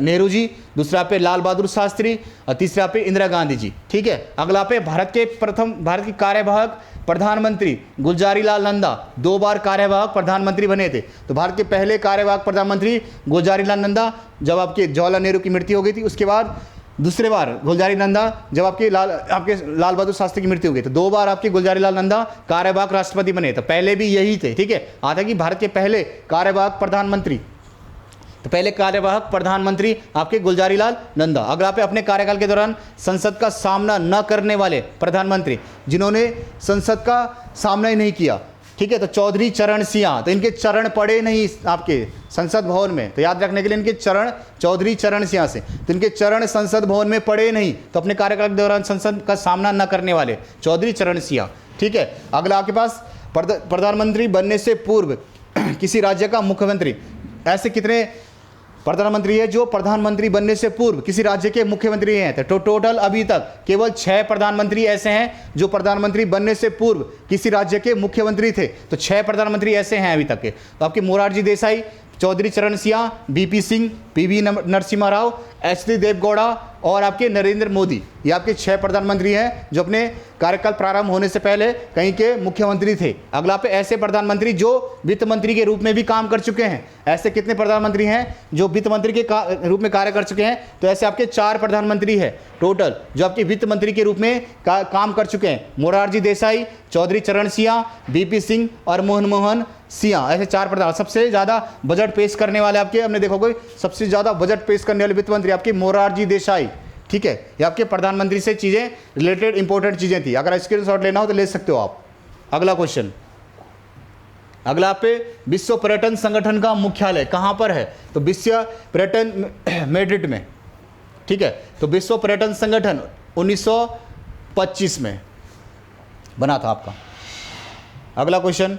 नेहरू जी, दूसरा पे लाल बहादुर शास्त्री और तीसरा पे इंदिरा गांधी जी। ठीक है। अगला पे भारत की कार्यवाहक प्रधानमंत्री गुलजारी लाल नंदा 2 बार कार्यवाहक प्रधानमंत्री बने थे। तो भारत के पहले कार्यवाहक प्रधानमंत्री गुलजारी लाल नंदा जब आपके जवाहरलाल नेहरू की मृत्यु हो गई थी, उसके बाद दूसरे बार गुलजारी नंदा जब आपके लाल बहादुर शास्त्री की मृत्यु हो गई। तो 2 बार आपके गुलजारी लाल नंदा कार्यवाहक राष्ट्रपति बने। तो पहले भी यही थे। ठीक है। आता कि भारत के पहले कार्यवाहक प्रधानमंत्री, तो पहले कार्यवाहक प्रधानमंत्री आपके गुलजारी लाल नंदा। अगला पे अपने कार्यकाल के दौरान संसद का सामना न करने वाले प्रधानमंत्री, जिन्होंने संसद का सामना ही नहीं किया। ठीक है। तो चौधरी चरण सिंह, तो इनके चरण पड़े नहीं आपके संसद भवन में। तो याद रखने के लिए इनके चरण, चौधरी चरण सिंह से, तो इनके चरण संसद भवन में पड़े नहीं। तो अपने कार्यकाल के दौरान संसद का सामना न करने वाले चौधरी चरण सिंह। ठीक है। अगला आपके पास प्रधानमंत्री बनने से पूर्व किसी राज्य का मुख्यमंत्री, ऐसे कितने प्रधानमंत्री है जो प्रधानमंत्री बनने से पूर्व किसी राज्य के मुख्यमंत्री हैं? तो टोटल अभी तक केवल 6 प्रधानमंत्री ऐसे हैं जो प्रधानमंत्री बनने से पूर्व किसी राज्य के मुख्यमंत्री थे। तो 6 प्रधानमंत्री ऐसे हैं अभी तक के। तो आपके मोरारजी देसाई, चौधरी चरण सिंह, बीपी सिंह, पीवी नरसिम्हा राव, एच.डी. देवेगौड़ा और आपके नरेंद्र मोदी, ये आपके 6 प्रधानमंत्री हैं जो अपने कार्यकाल प्रारंभ होने से पहले कहीं के मुख्यमंत्री थे। अगला पे ऐसे प्रधानमंत्री जो वित्त मंत्री के रूप में भी काम कर चुके हैं। ऐसे कितने प्रधानमंत्री हैं जो वित्त मंत्री के रूप में कार्य कर चुके हैं? तो ऐसे आपके 4 प्रधानमंत्री हैं टोटल जो आपके वित्त मंत्री के रूप में काम कर चुके हैं। मोरारजी देसाई, चौधरी चरण सिंह, बीपी सिंह और मनमोहन सिंह, ऐसे 4 प्रधान। सबसे ज़्यादा बजट पेश करने वाले आपके, हमने देखोगे सबसे ज़्यादा बजट पेश करने वाले वित्त मंत्री आपके मोरारजी देसाई। ठीक है। ये आपके प्रधानमंत्री से चीज़ें रिलेटेड इंपॉर्टेंट चीज़ें थी। अगर स्क्रीनशॉट लेना हो तो ले सकते हो आप। अगला क्वेश्चन, अगला पे विश्व पर्यटन संगठन का मुख्यालय कहाँ पर है? तो विश्व पर्यटन मैड्रिड में। ठीक है। तो विश्व पर्यटन संगठन 1925 में बना था आपका। अगला क्वेश्चन,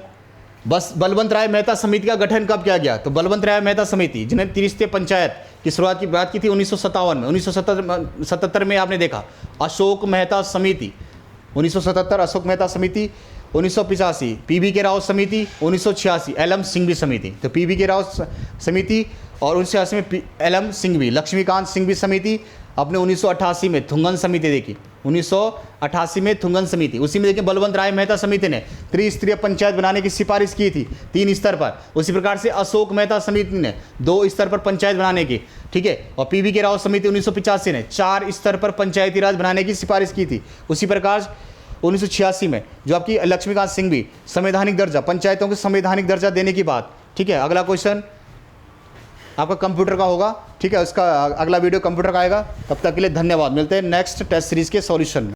बस बलवंत राय मेहता समिति का गठन कब किया गया? तो बलवंत राय मेहता समिति, जिन्हें त्रिस्तरीय पंचायत की शुरुआत की बात की थी 1957 में। 1977 में आपने देखा अशोक मेहता समिति, 1977 अशोक मेहता समिति, 1985 पीवी के राव समिति, 1986 एल.एम. सिंघवी समिति। तो पीवी के राव समिति और 1986 में एल.एम. सिंघवी, लक्ष्मीकांत सिंघवी समिति। आपने 1988 में थुंगन समिति देखी, 1988 में थुंगन समिति। उसी में देखिए बलवंत राय मेहता समिति ने त्रिस्तरीय पंचायत बनाने की सिफारिश की थी 3 स्तर पर। उसी प्रकार से अशोक मेहता समिति ने 2 स्तर पर पंचायत बनाने की। ठीक है। और पीवी के राव समिति 1985 ने 4 स्तर पर पंचायती राज बनाने की सिफारिश की थी। उसी प्रकार 1986 में जो आपकी लक्ष्मीकांत सिंघवी, संवैधानिक दर्जा, पंचायतों को संवैधानिक दर्जा देने की बात। ठीक है। अगला क्वेश्चन आपका कंप्यूटर का होगा। ठीक है। उसका अगला वीडियो कंप्यूटर का आएगा। तब तक के लिए धन्यवाद। मिलते हैं नेक्स्ट टेस्ट सीरीज के सॉल्यूशन में।